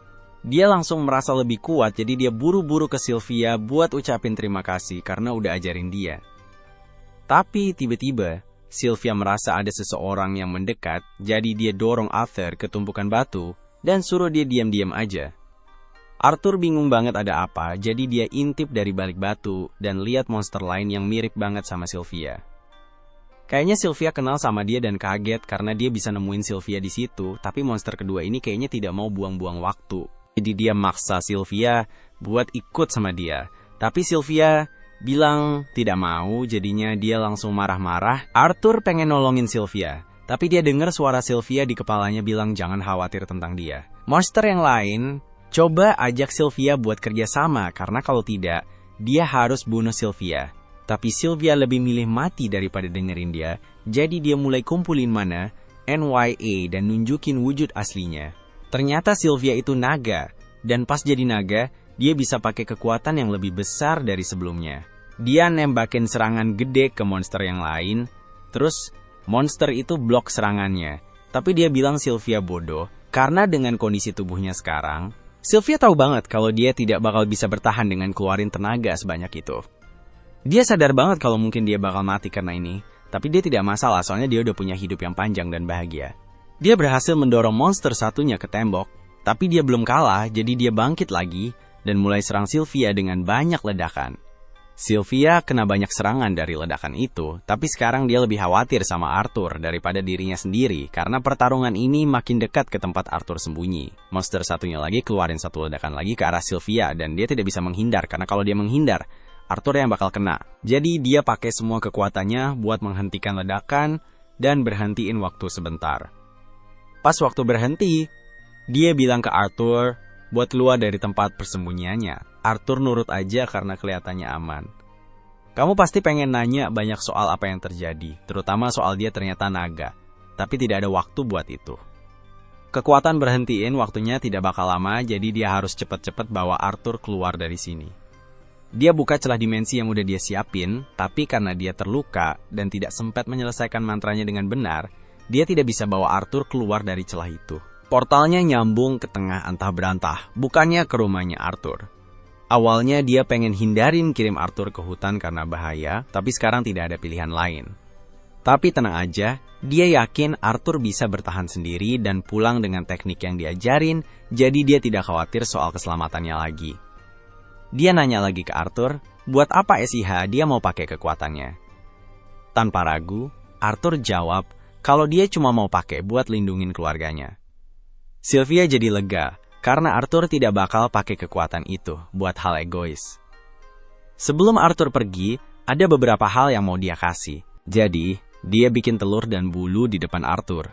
Dia langsung merasa lebih kuat, jadi dia buru-buru ke Sylvia buat ucapin terima kasih karena udah ajarin dia. Tapi tiba-tiba, Sylvia merasa ada seseorang yang mendekat, jadi dia dorong Arthur ke tumpukan batu dan suruh dia diam-diam aja. Arthur bingung banget ada apa, jadi dia intip dari balik batu dan lihat monster lain yang mirip banget sama Sylvia. Kayaknya Sylvia kenal sama dia dan kaget karena dia bisa nemuin Sylvia di situ, tapi monster kedua ini kayaknya tidak mau buang-buang waktu. Jadi dia maksa Sylvia buat ikut sama dia. Tapi Sylvia bilang tidak mau, jadinya dia langsung marah-marah. Arthur pengen nolongin Sylvia, tapi dia dengar suara Sylvia di kepalanya bilang jangan khawatir tentang dia. Monster yang lain coba ajak Sylvia buat kerja sama, karena kalau tidak, dia harus bunuh Sylvia. Tapi Sylvia lebih milih mati daripada dengerin dia, jadi dia mulai kumpulin mana, NYA, dan nunjukin wujud aslinya. Ternyata Sylvia itu naga, dan pas jadi naga, dia bisa pakai kekuatan yang lebih besar dari sebelumnya. Dia nembakin serangan gede ke monster yang lain, terus monster itu blok serangannya. Tapi dia bilang Sylvia bodoh, karena dengan kondisi tubuhnya sekarang, Sylvia tahu banget kalau dia tidak bakal bisa bertahan dengan keluarin tenaga sebanyak itu. Dia sadar banget kalau mungkin dia bakal mati karena ini, tapi dia tidak masalah soalnya dia udah punya hidup yang panjang dan bahagia. Dia berhasil mendorong monster satunya ke tembok, tapi dia belum kalah, jadi dia bangkit lagi dan mulai serang Sylvia dengan banyak ledakan. Sylvia kena banyak serangan dari ledakan itu, tapi sekarang dia lebih khawatir sama Arthur daripada dirinya sendiri karena pertarungan ini makin dekat ke tempat Arthur sembunyi. Monster satunya lagi keluarin satu ledakan lagi ke arah Sylvia dan dia tidak bisa menghindar karena kalau dia menghindar, Arthur yang bakal kena. Jadi dia pakai semua kekuatannya buat menghentikan ledakan dan berhentiin waktu sebentar. Pas waktu berhenti, dia bilang ke Arthur buat keluar dari tempat persembunyiannya. Arthur nurut aja karena kelihatannya aman. Kamu pasti pengen nanya banyak soal apa yang terjadi, terutama soal dia ternyata naga. Tapi tidak ada waktu buat itu. Kekuatan berhentiin waktunya tidak bakal lama, jadi dia harus cepet-cepet bawa Arthur keluar dari sini. Dia buka celah dimensi yang udah dia siapin, tapi karena dia terluka dan tidak sempat menyelesaikan mantranya dengan benar, dia tidak bisa bawa Arthur keluar dari celah itu. Portalnya nyambung ke tengah antah berantah, bukannya ke rumahnya Arthur. Awalnya dia pengen hindarin kirim Arthur ke hutan karena bahaya, tapi sekarang tidak ada pilihan lain. Tapi tenang aja, dia yakin Arthur bisa bertahan sendiri dan pulang dengan teknik yang diajarin, jadi dia tidak khawatir soal keselamatannya lagi. Dia nanya lagi ke Arthur, buat apa SIH dia mau pakai kekuatannya? Tanpa ragu, Arthur jawab kalau dia cuma mau pakai buat lindungin keluarganya. Sylvia jadi lega, karena Arthur tidak bakal pakai kekuatan itu buat hal egois. Sebelum Arthur pergi, ada beberapa hal yang mau dia kasih. Jadi, dia bikin telur dan bulu di depan Arthur.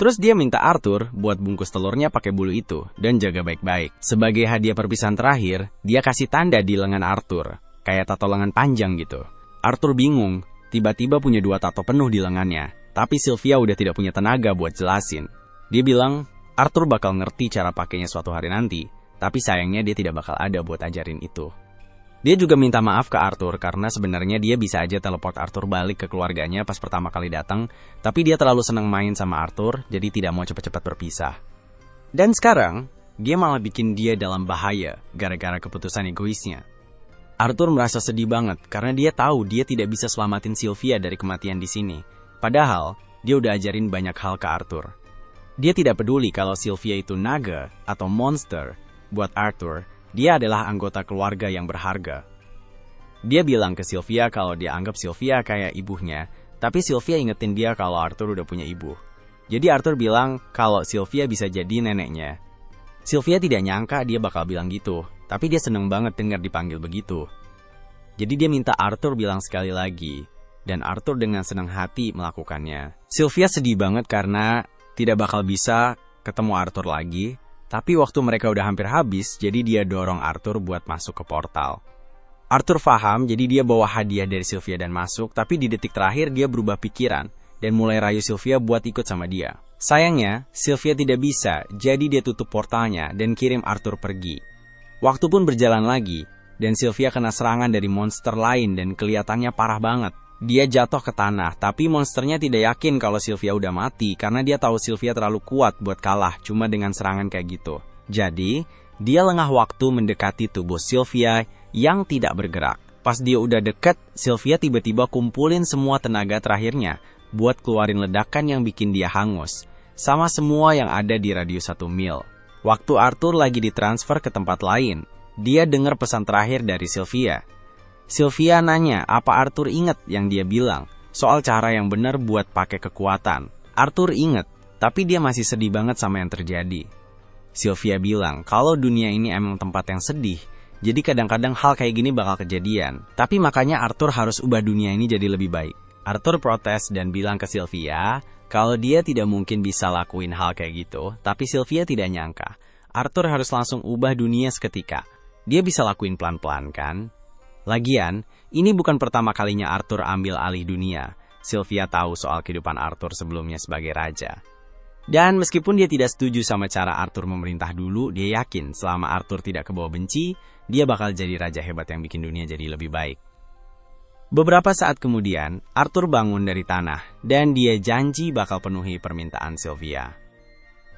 Terus dia minta Arthur buat bungkus telurnya pakai bulu itu dan jaga baik-baik. Sebagai hadiah perpisahan terakhir, dia kasih tanda di lengan Arthur, kayak tato lengan panjang gitu. Arthur bingung, tiba-tiba punya 2 tato penuh di lengannya. Tapi Sylvia udah tidak punya tenaga buat jelasin. Dia bilang, Arthur bakal ngerti cara pakainya suatu hari nanti, tapi sayangnya dia tidak bakal ada buat ajarin itu. Dia juga minta maaf ke Arthur karena sebenarnya dia bisa aja teleport Arthur balik ke keluarganya pas pertama kali datang, tapi dia terlalu senang main sama Arthur, jadi tidak mau cepat-cepat berpisah. Dan sekarang, dia malah bikin dia dalam bahaya gara-gara keputusan egoisnya. Arthur merasa sedih banget karena dia tahu dia tidak bisa selamatin Sylvia dari kematian di sini. Padahal, dia udah ajarin banyak hal ke Arthur. Dia tidak peduli kalau Sylvia itu naga atau monster. Buat Arthur, dia adalah anggota keluarga yang berharga. Dia bilang ke Sylvia kalau dia anggap Sylvia kayak ibunya, tapi Sylvia ingetin dia kalau Arthur udah punya ibu. Jadi Arthur bilang kalau Sylvia bisa jadi neneknya. Sylvia tidak nyangka dia bakal bilang gitu, tapi dia seneng banget dengar dipanggil begitu. Jadi dia minta Arthur bilang sekali lagi, dan Arthur dengan senang hati melakukannya. Sylvia sedih banget karena tidak bakal bisa ketemu Arthur lagi, Tapi waktu mereka udah hampir habis, jadi dia dorong Arthur buat masuk ke portal. Arthur paham, jadi dia bawa hadiah dari Sylvia dan masuk, tapi di detik terakhir dia berubah pikiran dan mulai rayu Sylvia buat ikut sama dia. Sayangnya, Sylvia tidak bisa, jadi dia tutup portalnya dan kirim Arthur pergi. Waktu pun berjalan lagi, dan Sylvia kena serangan dari monster lain dan kelihatannya parah banget. Dia jatuh ke tanah, tapi monsternya tidak yakin kalau Sylvia udah mati karena dia tahu Sylvia terlalu kuat buat kalah cuma dengan serangan kayak gitu. Jadi, dia lengah waktu mendekati tubuh Sylvia yang tidak bergerak. Pas dia udah deket, Sylvia tiba-tiba kumpulin semua tenaga terakhirnya buat keluarin ledakan yang bikin dia hangus, sama semua yang ada di radius 1 mil. Waktu Arthur lagi ditransfer ke tempat lain, dia dengar pesan terakhir dari Sylvia. Sylvia nanya apa Arthur inget yang dia bilang soal cara yang benar buat pakai kekuatan. Arthur inget, tapi dia masih sedih banget sama yang terjadi. Sylvia bilang kalau dunia ini emang tempat yang sedih, jadi kadang-kadang hal kayak gini bakal kejadian. Tapi makanya Arthur harus ubah dunia ini jadi lebih baik. Arthur protes dan bilang ke Sylvia kalau dia tidak mungkin bisa lakuin hal kayak gitu, tapi Sylvia tidak nyangka. Arthur harus langsung ubah dunia seketika. Dia bisa lakuin pelan-pelan kan? Lagian, ini bukan pertama kalinya Arthur ambil alih dunia. Sylvia tahu soal kehidupan Arthur sebelumnya sebagai raja. Dan meskipun dia tidak setuju sama cara Arthur memerintah dulu, dia yakin selama Arthur tidak kebawa benci, dia bakal jadi raja hebat yang bikin dunia jadi lebih baik. Beberapa saat kemudian, Arthur bangun dari tanah, dan dia janji bakal penuhi permintaan Sylvia.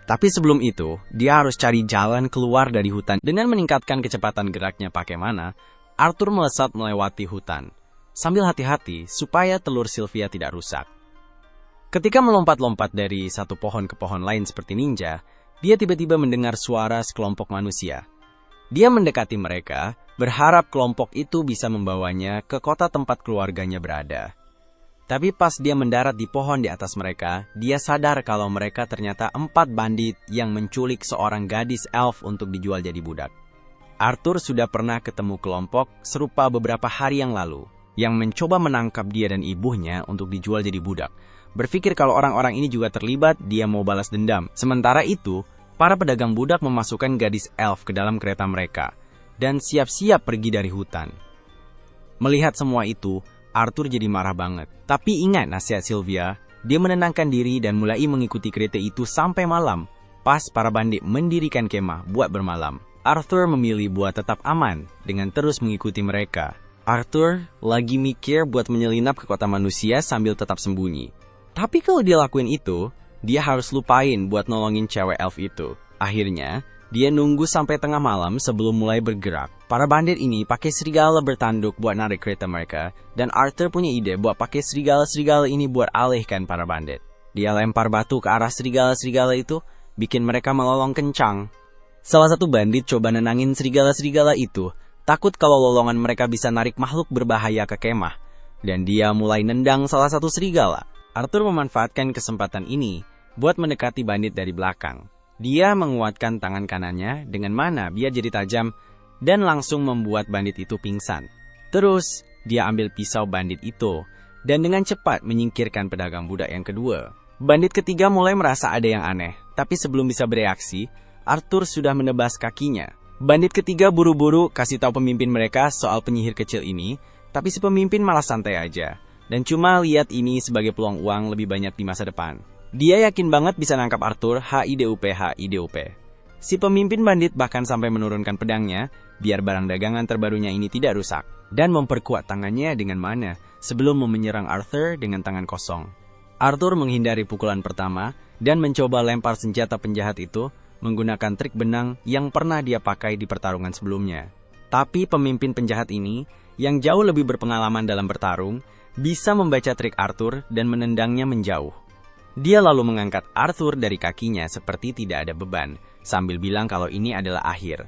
Tapi sebelum itu, dia harus cari jalan keluar dari hutan. Dengan meningkatkan kecepatan geraknya pakai mana, Arthur melesat melewati hutan, sambil hati-hati supaya telur Sylvia tidak rusak. Ketika melompat-lompat dari satu pohon ke pohon lain seperti ninja, dia tiba-tiba mendengar suara sekelompok manusia. Dia mendekati mereka, berharap kelompok itu bisa membawanya ke kota tempat keluarganya berada. Tapi pas dia mendarat di pohon di atas mereka, dia sadar kalau mereka ternyata 4 bandit yang menculik seorang gadis elf untuk dijual jadi budak. Arthur sudah pernah ketemu kelompok serupa beberapa hari yang lalu, yang mencoba menangkap dia dan ibunya untuk dijual jadi budak. Berpikir kalau orang-orang ini juga terlibat, dia mau balas dendam. Sementara itu, para pedagang budak memasukkan gadis elf ke dalam kereta mereka, dan siap-siap pergi dari hutan. Melihat semua itu, Arthur jadi marah banget. Tapi ingat nasihat Sylvia, dia menenangkan diri dan mulai mengikuti kereta itu sampai malam. Pas para bandit mendirikan kemah buat bermalam, Arthur memilih buat tetap aman dengan terus mengikuti mereka. Arthur lagi mikir buat menyelinap ke kota manusia sambil tetap sembunyi. Tapi kalau dia lakuin itu, dia harus lupain buat nolongin cewek elf itu. Akhirnya, dia nunggu sampai tengah malam sebelum mulai bergerak. Para bandit ini pakai serigala bertanduk buat narik kereta mereka, dan Arthur punya ide buat pakai serigala-serigala ini buat alihkan para bandit. Dia lempar batu ke arah serigala-serigala itu, bikin mereka melolong kencang. Salah satu bandit coba nenangin serigala-serigala itu, takut kalau lolongan mereka bisa narik makhluk berbahaya ke kemah, dan dia mulai nendang salah satu serigala. Arthur memanfaatkan kesempatan ini buat mendekati bandit dari belakang. Dia menguatkan tangan kanannya dengan mana biar jadi tajam dan langsung membuat bandit itu pingsan. Terus, dia ambil pisau bandit itu dan dengan cepat menyingkirkan pedagang budak yang kedua. Bandit ketiga mulai merasa ada yang aneh, tapi sebelum bisa bereaksi, Arthur sudah menebas kakinya. Bandit ketiga buru-buru kasih tahu pemimpin mereka soal penyihir kecil ini, tapi si pemimpin malah santai aja dan cuma lihat ini sebagai peluang uang lebih banyak di masa depan. Dia yakin banget bisa nangkap Arthur, HIDUP. Si pemimpin bandit bahkan sampai menurunkan pedangnya, biar barang dagangan terbarunya ini tidak rusak, dan memperkuat tangannya dengan mana sebelum menyerang Arthur dengan tangan kosong. Arthur menghindari pukulan pertama, dan mencoba lempar senjata penjahat itu, menggunakan trik benang yang pernah dia pakai di pertarungan sebelumnya. Tapi pemimpin penjahat ini, yang jauh lebih berpengalaman dalam bertarung, bisa membaca trik Arthur dan menendangnya menjauh. Dia lalu mengangkat Arthur dari kakinya seperti tidak ada beban, sambil bilang kalau ini adalah akhir.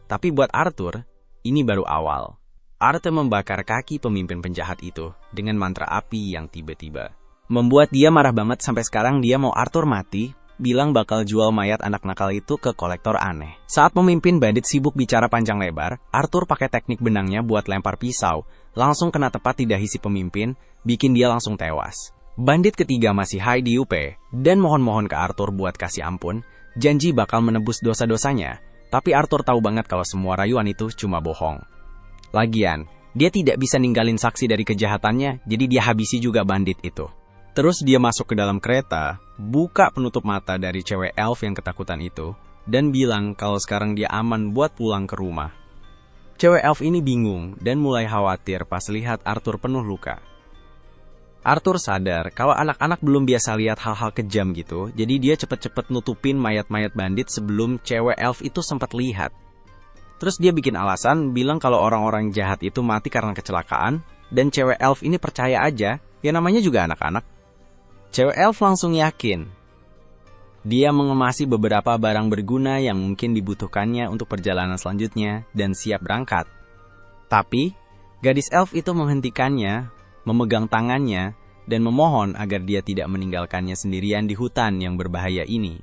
Tapi buat Arthur, ini baru awal. Arthur membakar kaki pemimpin penjahat itu dengan mantra api yang tiba-tiba membuat dia marah banget. Sampai sekarang dia mau Arthur mati, bilang bakal jual mayat anak nakal itu ke kolektor aneh. Saat pemimpin bandit sibuk bicara panjang lebar, Arthur pakai teknik benangnya buat lempar pisau, langsung kena tepat di dahi si pemimpin, bikin dia langsung tewas. Bandit ketiga masih HIDUP dan mohon-mohon ke Arthur buat kasih ampun, janji bakal menebus dosa-dosanya, tapi Arthur tahu banget kalau semua rayuan itu cuma bohong. Lagian, dia tidak bisa ninggalin saksi dari kejahatannya, jadi dia habisi juga bandit itu. Terus dia masuk ke dalam kereta, buka penutup mata dari cewek elf yang ketakutan itu, dan bilang kalau sekarang dia aman buat pulang ke rumah. Cewek elf ini bingung dan mulai khawatir pas lihat Arthur penuh luka. Arthur sadar kalau anak-anak belum biasa lihat hal-hal kejam gitu, jadi dia cepet-cepet nutupin mayat-mayat bandit sebelum cewek elf itu sempat lihat. Terus dia bikin alasan bilang kalau orang-orang jahat itu mati karena kecelakaan, dan cewek elf ini percaya aja, ya namanya juga anak-anak. Cewek elf langsung yakin. Dia mengemasi beberapa barang berguna yang mungkin dibutuhkannya untuk perjalanan selanjutnya dan siap berangkat. Tapi, gadis elf itu menghentikannya, memegang tangannya, dan memohon agar dia tidak meninggalkannya sendirian di hutan yang berbahaya ini.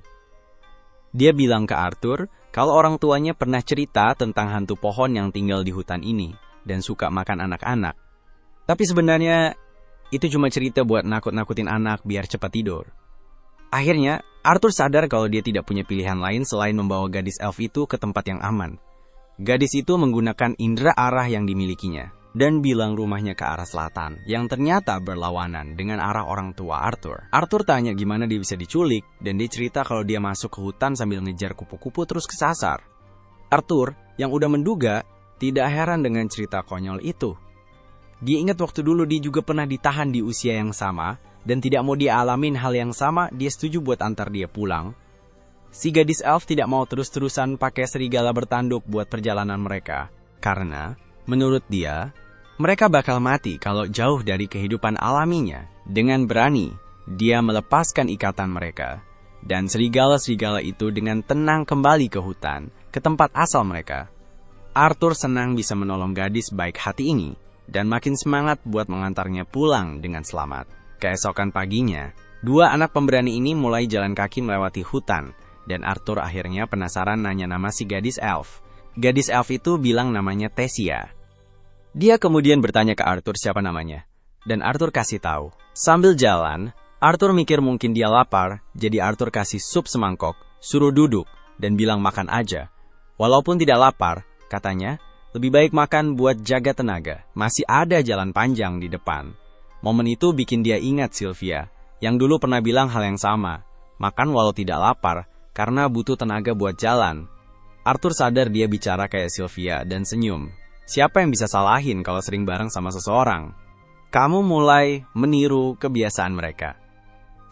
Dia bilang ke Arthur kalau orang tuanya pernah cerita tentang hantu pohon yang tinggal di hutan ini dan suka makan anak-anak. Tapi sebenarnya itu cuma cerita buat nakut-nakutin anak biar cepat tidur. Akhirnya, Arthur sadar kalau dia tidak punya pilihan lain selain membawa gadis elf itu ke tempat yang aman. Gadis itu menggunakan indera arah yang dimilikinya dan bilang rumahnya ke arah selatan, yang ternyata berlawanan dengan arah orang tua Arthur. Arthur tanya gimana dia bisa diculik, dan dia cerita kalau dia masuk ke hutan sambil ngejar kupu-kupu terus kesasar. Arthur, yang udah menduga, tidak heran dengan cerita konyol itu. Dia ingat waktu dulu dia juga pernah ditahan di usia yang sama, dan tidak mau dia alamin hal yang sama, dia setuju buat antar dia pulang. Si gadis elf tidak mau terus-terusan pakai serigala bertanduk buat perjalanan mereka, karena menurut dia, mereka bakal mati kalau jauh dari kehidupan alaminya. Dengan berani, dia melepaskan ikatan mereka. Dan serigala-serigala itu dengan tenang kembali ke hutan, ke tempat asal mereka. Arthur senang bisa menolong gadis baik hati ini, dan makin semangat buat mengantarnya pulang dengan selamat. Keesokan paginya, dua anak pemberani ini mulai jalan kaki melewati hutan, dan Arthur akhirnya penasaran nanya nama si gadis elf. Gadis elf itu bilang namanya Tessia. Dia kemudian bertanya ke Arthur siapa namanya, dan Arthur kasih tahu. Sambil jalan, Arthur mikir mungkin dia lapar, jadi Arthur kasih sup semangkok, suruh duduk, dan bilang makan aja. Walaupun tidak lapar, katanya, lebih baik makan buat jaga tenaga, masih ada jalan panjang di depan. Momen itu bikin dia ingat Sylvia, yang dulu pernah bilang hal yang sama, makan walau tidak lapar, karena butuh tenaga buat jalan. Arthur sadar dia bicara kayak Sylvia dan senyum. Siapa yang bisa salahin kalau sering bareng sama seseorang? Kamu mulai meniru kebiasaan mereka.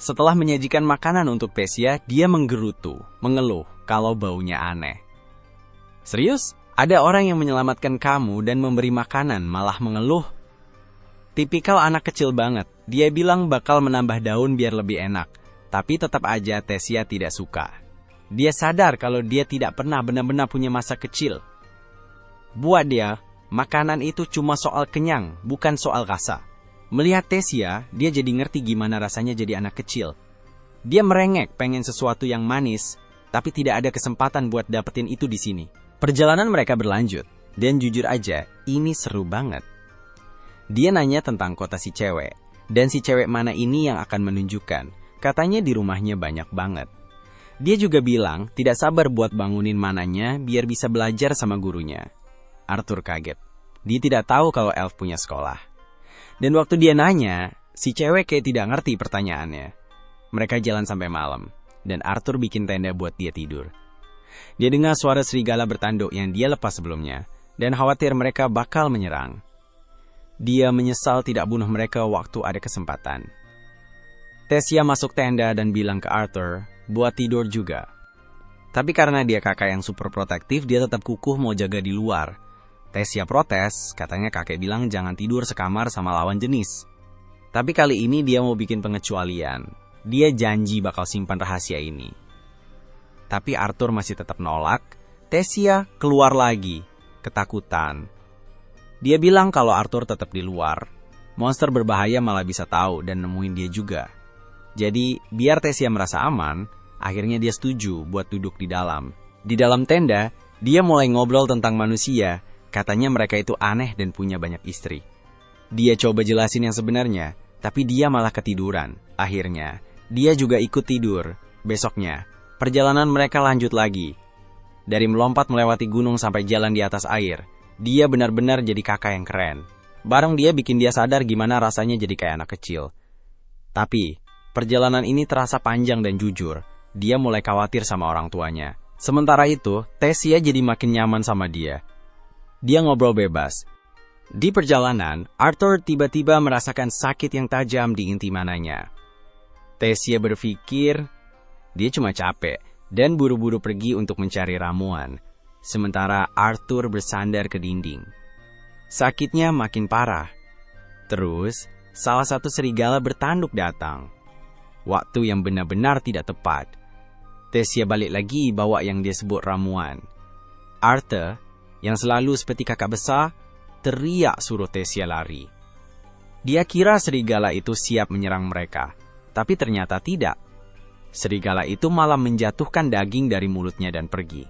Setelah menyajikan makanan untuk Tessia, dia menggerutu, mengeluh kalau baunya aneh. Serius? Ada orang yang menyelamatkan kamu dan memberi makanan malah mengeluh? Tipikal anak kecil banget. Dia bilang bakal menambah daun biar lebih enak, tapi tetap aja Tessia tidak suka. Dia sadar kalau dia tidak pernah benar-benar punya masa kecil. Buat dia, makanan itu cuma soal kenyang, bukan soal rasa. Melihat Tessia, dia jadi ngerti gimana rasanya jadi anak kecil. Dia merengek pengen sesuatu yang manis, tapi tidak ada kesempatan buat dapetin itu di sini. Perjalanan mereka berlanjut, dan jujur aja, ini seru banget. Dia nanya tentang kota si cewek, dan si cewek mana ini yang akan menunjukkan. Katanya di rumahnya banyak banget. Dia juga bilang tidak sabar buat bangunin mananya biar bisa belajar sama gurunya. Arthur kaget. Dia tidak tahu kalau elf punya sekolah. Dan waktu dia nanya, si cewek kayak tidak ngerti pertanyaannya. Mereka jalan sampai malam, dan Arthur bikin tenda buat dia tidur. Dia dengar suara serigala bertanduk yang dia lepas sebelumnya, dan khawatir mereka bakal menyerang. Dia menyesal tidak bunuh mereka waktu ada kesempatan. Tessia masuk tenda dan bilang ke Arthur buat tidur juga. Tapi karena dia kakak yang super protektif, dia tetap kukuh mau jaga di luar. Tessia protes, katanya kakek bilang jangan tidur sekamar sama lawan jenis. Tapi kali ini dia mau bikin pengecualian. Dia janji bakal simpan rahasia ini. Tapi Arthur masih tetap nolak. Tessia keluar lagi, ketakutan. Dia bilang kalau Arthur tetap di luar, monster berbahaya malah bisa tahu dan nemuin dia juga. Jadi, biar Tessia merasa aman, akhirnya dia setuju buat duduk di dalam. Di dalam tenda, dia mulai ngobrol tentang manusia. Katanya mereka itu aneh dan punya banyak istri. Dia coba jelasin yang sebenarnya, tapi dia malah ketiduran. Akhirnya, dia juga ikut tidur. Besoknya, perjalanan mereka lanjut lagi. Dari melompat melewati gunung sampai jalan di atas air, dia benar-benar jadi kakak yang keren. Bareng dia bikin dia sadar gimana rasanya jadi kayak anak kecil. Tapi, perjalanan ini terasa panjang dan jujur. Dia mulai khawatir sama orang tuanya. Sementara itu, Tessia jadi makin nyaman sama dia. Dia ngobrol bebas. Di perjalanan, Arthur tiba-tiba merasakan sakit yang tajam di inti mananya. Tessia berpikir dia cuma capek dan buru-buru pergi untuk mencari ramuan. Sementara Arthur bersandar ke dinding. Sakitnya makin parah. Terus, salah satu serigala bertanduk datang. Waktu yang benar-benar tidak tepat. Tessia balik lagi bawa yang dia sebut ramuan. Arthur, yang selalu seperti kakak besar, teriak suruh Tessia lari. Dia kira serigala itu siap menyerang mereka. Tapi ternyata tidak. Serigala itu malah menjatuhkan daging dari mulutnya dan pergi.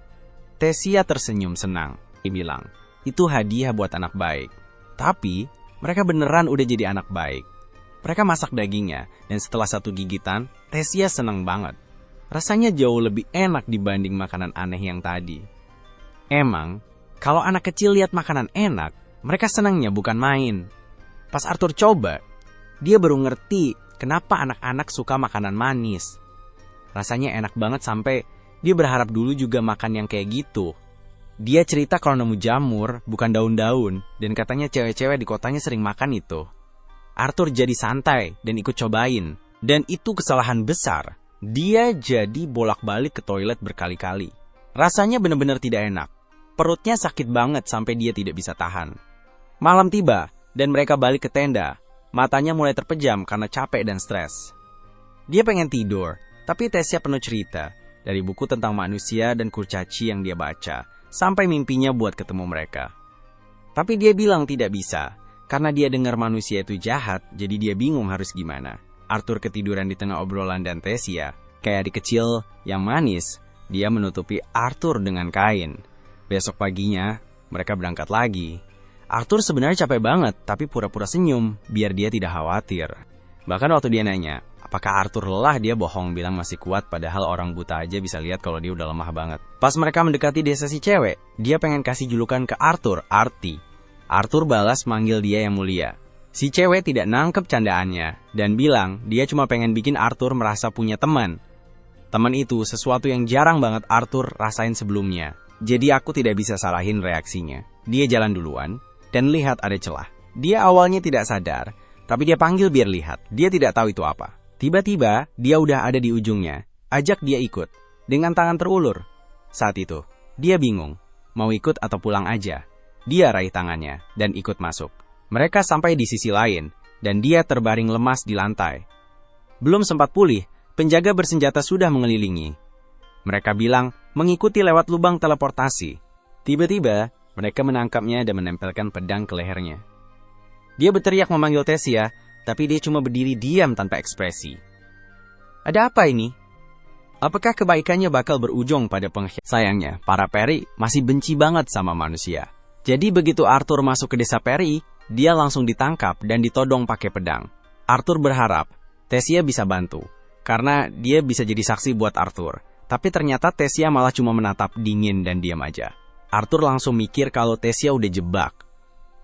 Tessia tersenyum senang. Dia bilang, itu hadiah buat anak baik. Tapi, mereka beneran udah jadi anak baik. Mereka masak dagingnya, dan setelah satu gigitan, Tessia senang banget. Rasanya jauh lebih enak dibanding makanan aneh yang tadi. Emang, kalau anak kecil lihat makanan enak, mereka senangnya bukan main. Pas Arthur coba, dia baru ngerti kenapa anak-anak suka makanan manis. Rasanya enak banget sampai dia berharap dulu juga makan yang kayak gitu. Dia cerita kalau nemu jamur, bukan daun-daun, dan katanya cewek-cewek di kotanya sering makan itu. Arthur jadi santai dan ikut cobain. Dan itu kesalahan besar. Dia jadi bolak-balik ke toilet berkali-kali. Rasanya benar-benar tidak enak. Perutnya sakit banget sampai dia tidak bisa tahan. Malam tiba, dan mereka balik ke tenda. Matanya mulai terpejam karena capek dan stres. Dia pengen tidur, tapi Tessia penuh cerita. Dari buku tentang manusia dan kurcaci yang dia baca, sampai mimpinya buat ketemu mereka. Tapi dia bilang tidak bisa, karena dia dengar manusia itu jahat, jadi dia bingung harus gimana. Arthur ketiduran di tengah obrolan dan Tessia, kayak adik kecil yang manis, dia menutupi Arthur dengan kain. Besok paginya, mereka berangkat lagi. Arthur sebenarnya capek banget, tapi pura-pura senyum, biar dia tidak khawatir. Bahkan waktu dia nanya, apakah Arthur lelah, dia bohong bilang masih kuat, padahal orang buta aja bisa lihat kalau dia udah lemah banget. Pas mereka mendekati desa si cewek, dia pengen kasih julukan ke Arthur, Arti. Arthur balas manggil dia yang mulia. Si cewek tidak nangkep candaannya, dan bilang dia cuma pengen bikin Arthur merasa punya teman. Teman itu sesuatu yang jarang banget Arthur rasain sebelumnya. Jadi aku tidak bisa salahin reaksinya. Dia jalan duluan, dan lihat ada celah. Dia awalnya tidak sadar, tapi dia panggil biar lihat. Dia tidak tahu itu apa. Tiba-tiba, dia udah ada di ujungnya. Ajak dia ikut, dengan tangan terulur. Saat itu, dia bingung, mau ikut atau pulang aja. Dia raih tangannya, dan ikut masuk. Mereka sampai di sisi lain, dan dia terbaring lemas di lantai. Belum sempat pulih, penjaga bersenjata sudah mengelilingi. Mereka bilang, mengikuti lewat lubang teleportasi. Tiba-tiba, mereka menangkapnya dan menempelkan pedang ke lehernya. Dia berteriak memanggil Tessia, tapi dia cuma berdiri diam tanpa ekspresi. Ada apa ini? Apakah kebaikannya bakal berujung pada pengkhianatan? Sayangnya, para peri masih benci banget sama manusia. Jadi begitu Arthur masuk ke desa peri, dia langsung ditangkap dan ditodong pakai pedang. Arthur berharap Tessia bisa bantu, karena dia bisa jadi saksi buat Arthur. Tapi ternyata Tessia malah cuma menatap dingin dan diam aja. Arthur langsung mikir kalau Tessia udah jebak.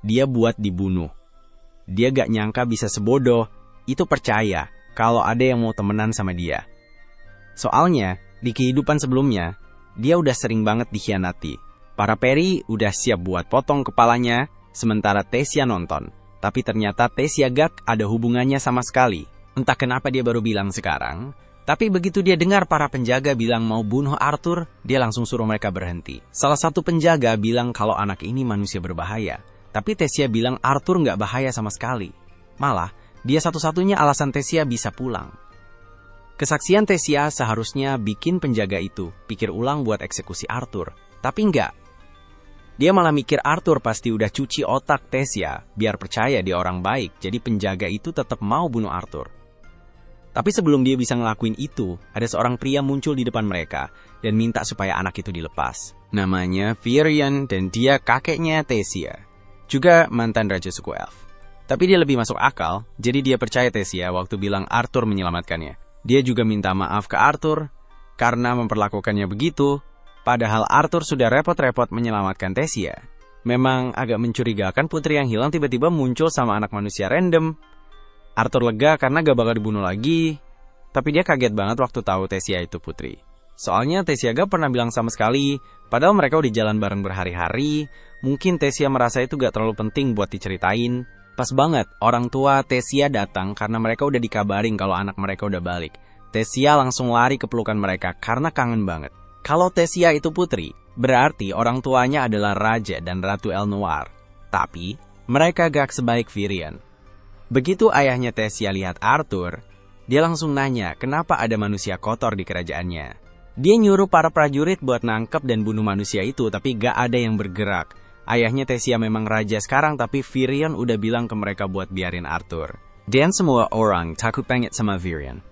Dia buat dibunuh. Dia gak nyangka bisa sebodoh itu percaya kalau ada yang mau temenan sama dia. Soalnya, di kehidupan sebelumnya, dia udah sering banget dikhianati. Para peri udah siap buat potong kepalanya, sementara Tessia nonton. Tapi ternyata Tessia gak ada hubungannya sama sekali. Entah kenapa dia baru bilang sekarang. Tapi begitu dia dengar para penjaga bilang mau bunuh Arthur, dia langsung suruh mereka berhenti. Salah satu penjaga bilang kalau anak ini manusia berbahaya. Tapi Tessia bilang Arthur nggak bahaya sama sekali. Malah, dia satu-satunya alasan Tessia bisa pulang. Kesaksian Tessia seharusnya bikin penjaga itu pikir ulang buat eksekusi Arthur. Tapi nggak. Dia malah mikir Arthur pasti udah cuci otak Tessia biar percaya dia orang baik. Jadi penjaga itu tetap mau bunuh Arthur. Tapi sebelum dia bisa ngelakuin itu, ada seorang pria muncul di depan mereka dan minta supaya anak itu dilepas. Namanya Virion dan dia kakeknya Tessia, juga mantan Raja suku Elf. Tapi dia lebih masuk akal, jadi dia percaya Tessia waktu bilang Arthur menyelamatkannya. Dia juga minta maaf ke Arthur karena memperlakukannya begitu, padahal Arthur sudah repot-repot menyelamatkan Tessia. Memang agak mencurigakan putri yang hilang tiba-tiba muncul sama anak manusia random. Arthur lega karena gak bakal dibunuh lagi, tapi dia kaget banget waktu tahu Tessia itu putri. Soalnya Tessia gak pernah bilang sama sekali, padahal mereka udah jalan bareng berhari-hari. Mungkin Tessia merasa itu gak terlalu penting buat diceritain. Pas banget, orang tua Tessia datang karena mereka udah dikabarin kalau anak mereka udah balik. Tessia langsung lari ke pelukan mereka karena kangen banget. Kalau Tessia itu putri, berarti orang tuanya adalah Raja dan Ratu El Noir. Tapi, mereka gak sebaik Virion. Begitu ayahnya Tessia lihat Arthur, dia langsung nanya kenapa ada manusia kotor di kerajaannya. Dia nyuruh para prajurit buat nangkep dan bunuh manusia itu, tapi gak ada yang bergerak. Ayahnya Tessia memang raja sekarang, tapi Virion udah bilang ke mereka buat biarin Arthur. Dan semua orang takut banget sama Virion.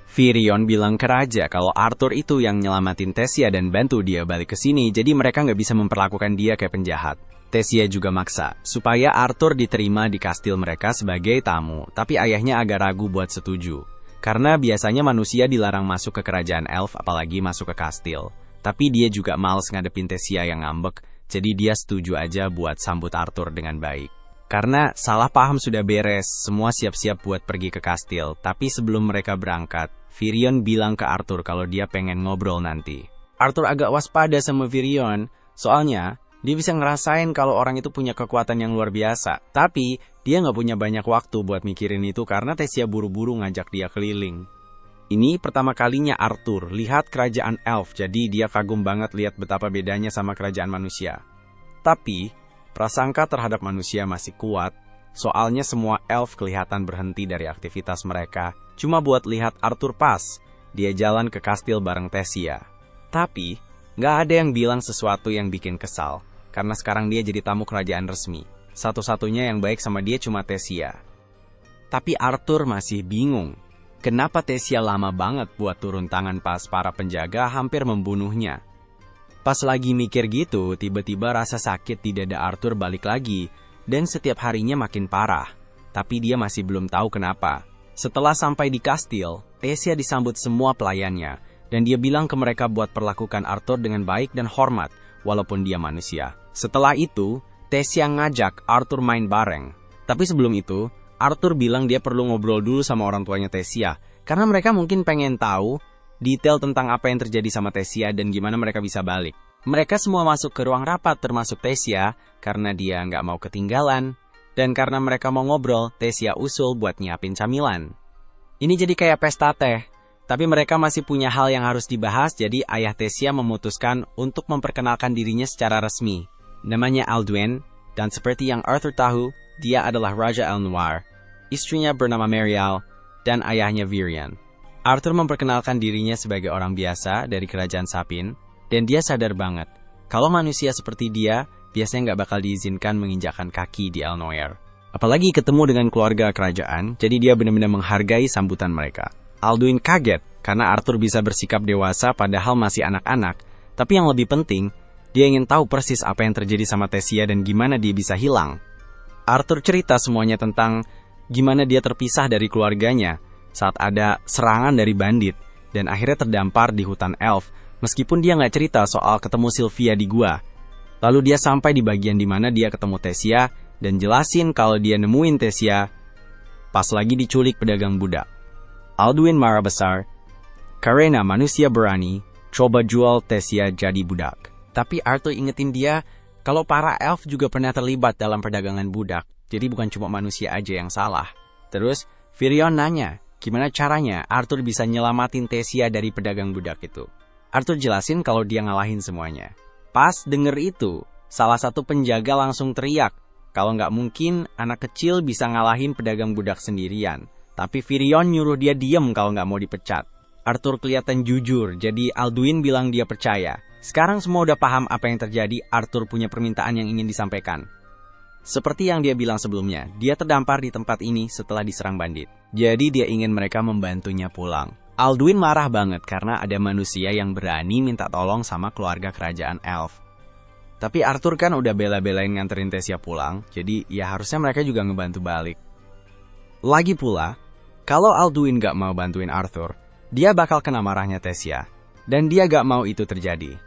Virion bilang ke raja kalau Arthur itu yang nyelamatin Tessia dan bantu dia balik ke sini, jadi mereka nggak bisa memperlakukan dia kayak penjahat. Tessia juga maksa supaya Arthur diterima di kastil mereka sebagai tamu, tapi ayahnya agak ragu buat setuju. Karena biasanya manusia dilarang masuk ke kerajaan elf, apalagi masuk ke kastil. Tapi dia juga males ngadepin Tessia yang ngambek, jadi dia setuju aja buat sambut Arthur dengan baik. Karena salah paham sudah beres, semua siap-siap buat pergi ke kastil. Tapi sebelum mereka berangkat, Virion bilang ke Arthur kalau dia pengen ngobrol nanti. Arthur agak waspada sama Virion, soalnya dia bisa ngerasain kalau orang itu punya kekuatan yang luar biasa. Tapi, dia nggak punya banyak waktu buat mikirin itu karena Tessia buru-buru ngajak dia keliling. Ini pertama kalinya Arthur lihat kerajaan elf, jadi dia kagum banget lihat betapa bedanya sama kerajaan manusia. Tapi, prasangka terhadap manusia masih kuat, soalnya semua elf kelihatan berhenti dari aktivitas mereka, cuma buat lihat Arthur pas dia jalan ke kastil bareng Tessia. Tapi, nggak ada yang bilang sesuatu yang bikin kesal, karena sekarang dia jadi tamu kerajaan resmi. Satu-satunya yang baik sama dia cuma Tessia. Tapi Arthur masih bingung, kenapa Tessia lama banget buat turun tangan pas para penjaga hampir membunuhnya. Pas lagi mikir gitu, tiba-tiba rasa sakit di dada Arthur balik lagi, dan setiap harinya makin parah. Tapi dia masih belum tahu kenapa. Setelah sampai di kastil, Tessia disambut semua pelayannya, dan dia bilang ke mereka buat perlakukan Arthur dengan baik dan hormat, walaupun dia manusia. Setelah itu, Tessia ngajak Arthur main bareng. Tapi sebelum itu, Arthur bilang dia perlu ngobrol dulu sama orang tuanya Tessia, karena mereka mungkin pengen tahu detail tentang apa yang terjadi sama Tessia dan gimana mereka bisa balik. Mereka semua masuk ke ruang rapat termasuk Tessia, karena dia nggak mau ketinggalan. Dan karena mereka mau ngobrol, Tessia usul buat nyiapin camilan. Ini jadi kayak pesta teh. Tapi mereka masih punya hal yang harus dibahas, jadi ayah Tessia memutuskan untuk memperkenalkan dirinya secara resmi. Namanya Alduin, dan seperti yang Arthur tahu, dia adalah Raja El Noir. Istrinya bernama Merial, dan ayahnya Virion. Arthur memperkenalkan dirinya sebagai orang biasa dari kerajaan Sapin, dan dia sadar banget, kalau manusia seperti dia, biasanya nggak bakal diizinkan menginjakkan kaki di El Noir. Apalagi ketemu dengan keluarga kerajaan, jadi dia benar-benar menghargai sambutan mereka. Alduin kaget karena Arthur bisa bersikap dewasa padahal masih anak-anak, tapi yang lebih penting, dia ingin tahu persis apa yang terjadi sama Tessia dan gimana dia bisa hilang. Arthur cerita semuanya tentang gimana dia terpisah dari keluarganya saat ada serangan dari bandit dan akhirnya terdampar di hutan elf, meskipun dia nggak cerita soal ketemu Sylvia di gua. Lalu dia sampai di bagian dimana dia ketemu Tessia dan jelasin kalau dia nemuin Tessia pas lagi diculik pedagang budak. Alduin marah besar karena manusia berani coba jual Tessia jadi budak. Tapi Arthur ingetin dia kalau para elf juga pernah terlibat dalam perdagangan budak, jadi bukan cuma manusia aja yang salah. Terus Virion nanya, gimana caranya Arthur bisa nyelamatin Tessia dari pedagang budak itu. Arthur jelasin kalau dia ngalahin semuanya. Pas denger itu, salah satu penjaga langsung teriak, kalau nggak mungkin anak kecil bisa ngalahin pedagang budak sendirian. Tapi Virion nyuruh dia diem kalau nggak mau dipecat. Arthur kelihatan jujur, jadi Alduin bilang dia percaya. Sekarang semua udah paham apa yang terjadi, Arthur punya permintaan yang ingin disampaikan. Seperti yang dia bilang sebelumnya, dia terdampar di tempat ini setelah diserang bandit. Jadi dia ingin mereka membantunya pulang. Alduin marah banget karena ada manusia yang berani minta tolong sama keluarga kerajaan elf. Tapi Arthur kan udah bela-belain nganterin Tessia pulang, jadi ya harusnya mereka juga ngebantu balik. Lagi pula, kalau Alduin gak mau bantuin Arthur, dia bakal kena marahnya Tessia. dan dia gak mau itu terjadi.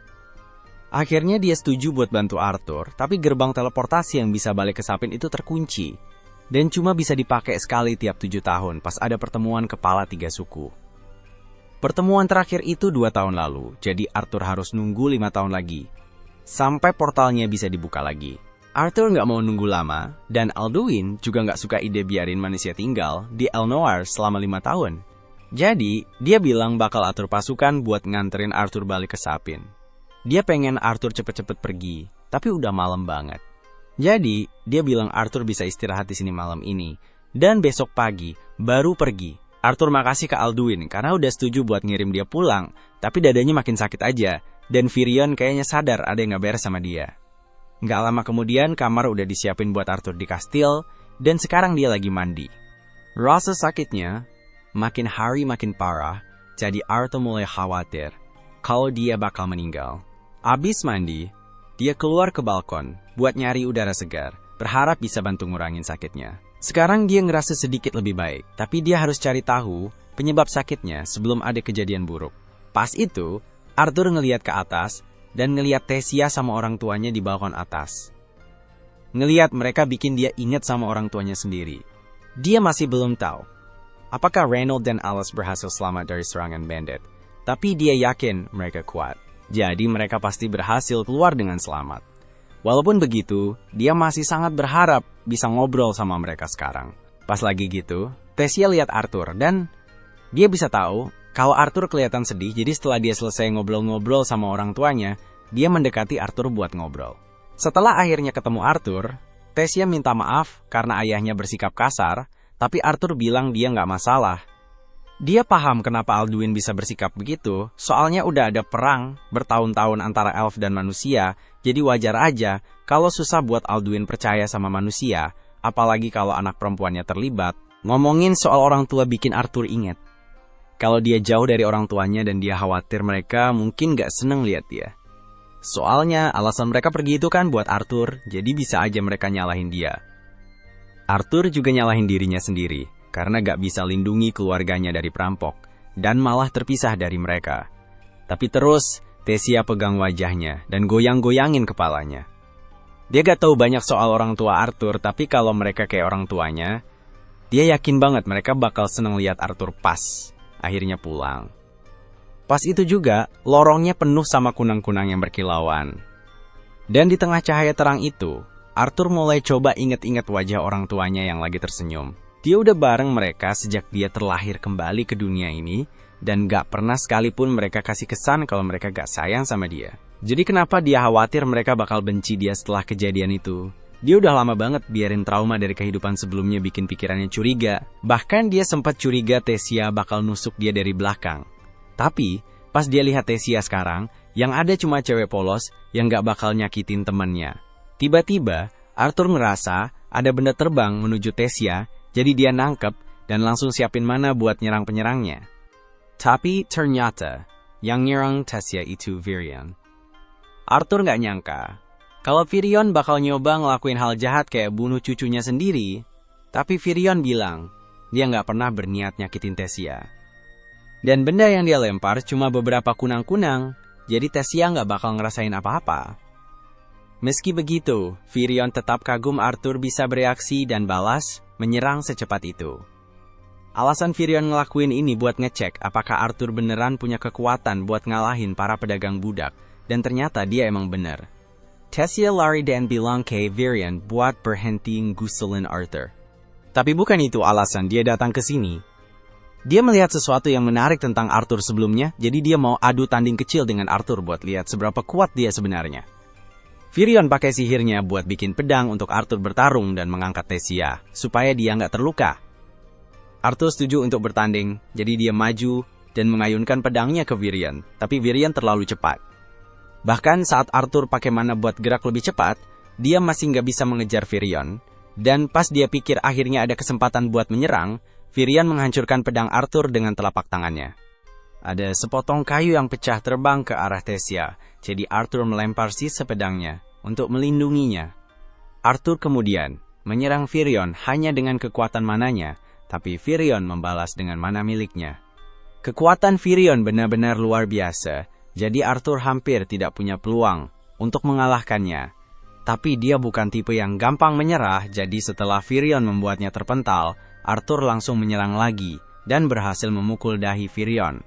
Akhirnya dia setuju buat bantu Arthur, tapi gerbang teleportasi yang bisa balik ke Sapin itu terkunci, dan cuma bisa dipakai sekali tiap 7 tahun pas ada pertemuan kepala 3 suku. Pertemuan terakhir itu 2 tahun lalu, jadi Arthur harus nunggu 5 tahun lagi, sampai portalnya bisa dibuka lagi. Arthur nggak mau nunggu lama, dan Alduin juga nggak suka ide biarin manusia tinggal di Elnoir selama 5 tahun. Jadi, dia bilang bakal atur pasukan buat nganterin Arthur balik ke Sapin. Dia pengen Arthur cepet-cepet pergi, tapi udah malam banget. Jadi, dia bilang Arthur bisa istirahat di sini malam ini, dan besok pagi baru pergi. Arthur makasih ke Alduin karena udah setuju buat ngirim dia pulang, tapi dadanya makin sakit aja, dan Virion kayaknya sadar ada yang gak beres sama dia. Nggak lama kemudian, kamar udah disiapin buat Arthur di kastil, dan sekarang dia lagi mandi. Rasa sakitnya makin hari makin parah, jadi Arthur mulai khawatir kalau dia bakal meninggal. Abis mandi, dia keluar ke balkon buat nyari udara segar, berharap bisa bantu ngurangin sakitnya. Sekarang dia ngerasa sedikit lebih baik, tapi dia harus cari tahu penyebab sakitnya sebelum ada kejadian buruk. Pas itu, Arthur ngeliat ke atas dan ngeliat Tessia sama orang tuanya di balkon atas. Ngeliat mereka bikin dia ingat sama orang tuanya sendiri. Dia masih belum tahu apakah Reynold dan Alice berhasil selamat dari serangan bandit, tapi dia yakin mereka kuat. Jadi mereka pasti berhasil keluar dengan selamat. Walaupun begitu, dia masih sangat berharap bisa ngobrol sama mereka sekarang. Pas lagi gitu, Tessia lihat Arthur dan dia bisa tahu kalau Arthur kelihatan sedih, jadi setelah dia selesai ngobrol-ngobrol sama orang tuanya, dia mendekati Arthur buat ngobrol. Setelah akhirnya ketemu Arthur, Tessia minta maaf karena ayahnya bersikap kasar, tapi Arthur bilang dia nggak masalah. Dia paham kenapa Alduin bisa bersikap begitu, soalnya udah ada perang bertahun-tahun antara elf dan manusia, jadi wajar aja kalau susah buat Alduin percaya sama manusia, apalagi kalau anak perempuannya terlibat. Ngomongin soal orang tua bikin Arthur inget kalau dia jauh dari orang tuanya dan dia khawatir mereka mungkin gak seneng lihat dia. Soalnya alasan mereka pergi itu kan buat Arthur, jadi bisa aja mereka nyalahin dia. Arthur juga nyalahin dirinya sendiri, karena gak bisa lindungi keluarganya dari perampok, dan malah terpisah dari mereka. Tapi terus, Tessia pegang wajahnya dan goyang-goyangin kepalanya. Dia gak tahu banyak soal orang tua Arthur, tapi kalau mereka kayak orang tuanya, dia yakin banget mereka bakal seneng lihat Arthur pas akhirnya pulang. Pas itu juga, lorongnya penuh sama kunang-kunang yang berkilauan. Dan di tengah cahaya terang itu, Arthur mulai coba inget-inget wajah orang tuanya yang lagi tersenyum. Dia udah bareng mereka sejak dia terlahir kembali ke dunia ini, dan gak pernah sekalipun mereka kasih kesan kalau mereka gak sayang sama dia. Jadi kenapa dia khawatir mereka bakal benci dia setelah kejadian itu? Dia udah lama banget biarin trauma dari kehidupan sebelumnya bikin pikirannya curiga. Bahkan dia sempat curiga Tessia bakal nusuk dia dari belakang. Tapi, pas dia lihat Tessia sekarang, yang ada cuma cewek polos yang gak bakal nyakitin temennya. Tiba-tiba, Arthur ngerasa ada benda terbang menuju Tessia, jadi dia nangkep dan langsung siapin mana buat nyerang penyerangnya. Tapi ternyata, yang nyerang Tessia itu Virion. Arthur gak nyangka kalau Virion bakal nyoba ngelakuin hal jahat kayak bunuh cucunya sendiri. Tapi Virion bilang, dia gak pernah berniat nyakitin Tessia. Dan benda yang dia lempar cuma beberapa kunang-kunang, jadi Tessia gak bakal ngerasain apa-apa. Meski begitu, Virion tetap kagum Arthur bisa bereaksi dan balas, menyerang secepat itu. Alasan Virion ngelakuin ini buat ngecek apakah Arthur beneran punya kekuatan buat ngalahin para pedagang budak, dan ternyata dia emang bener. Tessia lari dan bilang ke Virion buat berhenti ngusulin Arthur. Tapi bukan itu alasan dia datang ke sini. Dia melihat sesuatu yang menarik tentang Arthur sebelumnya, jadi dia mau adu tanding kecil dengan Arthur buat lihat seberapa kuat dia sebenarnya. Virion pakai sihirnya buat bikin pedang untuk Arthur bertarung dan mengangkat Tessia, supaya dia nggak terluka. Arthur setuju untuk bertanding, jadi dia maju dan mengayunkan pedangnya ke Virion, tapi Virion terlalu cepat. Bahkan saat Arthur pakai mana buat gerak lebih cepat, dia masih nggak bisa mengejar Virion. Dan pas dia pikir akhirnya ada kesempatan buat menyerang, Virion menghancurkan pedang Arthur dengan telapak tangannya. Ada sepotong kayu yang pecah terbang ke arah Tessia, jadi Arthur melempar sisa pedangnya untuk melindunginya. Arthur kemudian menyerang Virion hanya dengan kekuatan mananya, tapi Virion membalas dengan mana miliknya. Kekuatan Virion benar-benar luar biasa, jadi Arthur hampir tidak punya peluang untuk mengalahkannya. Tapi dia bukan tipe yang gampang menyerah, jadi setelah Virion membuatnya terpental, Arthur langsung menyerang lagi dan berhasil memukul dahi Virion.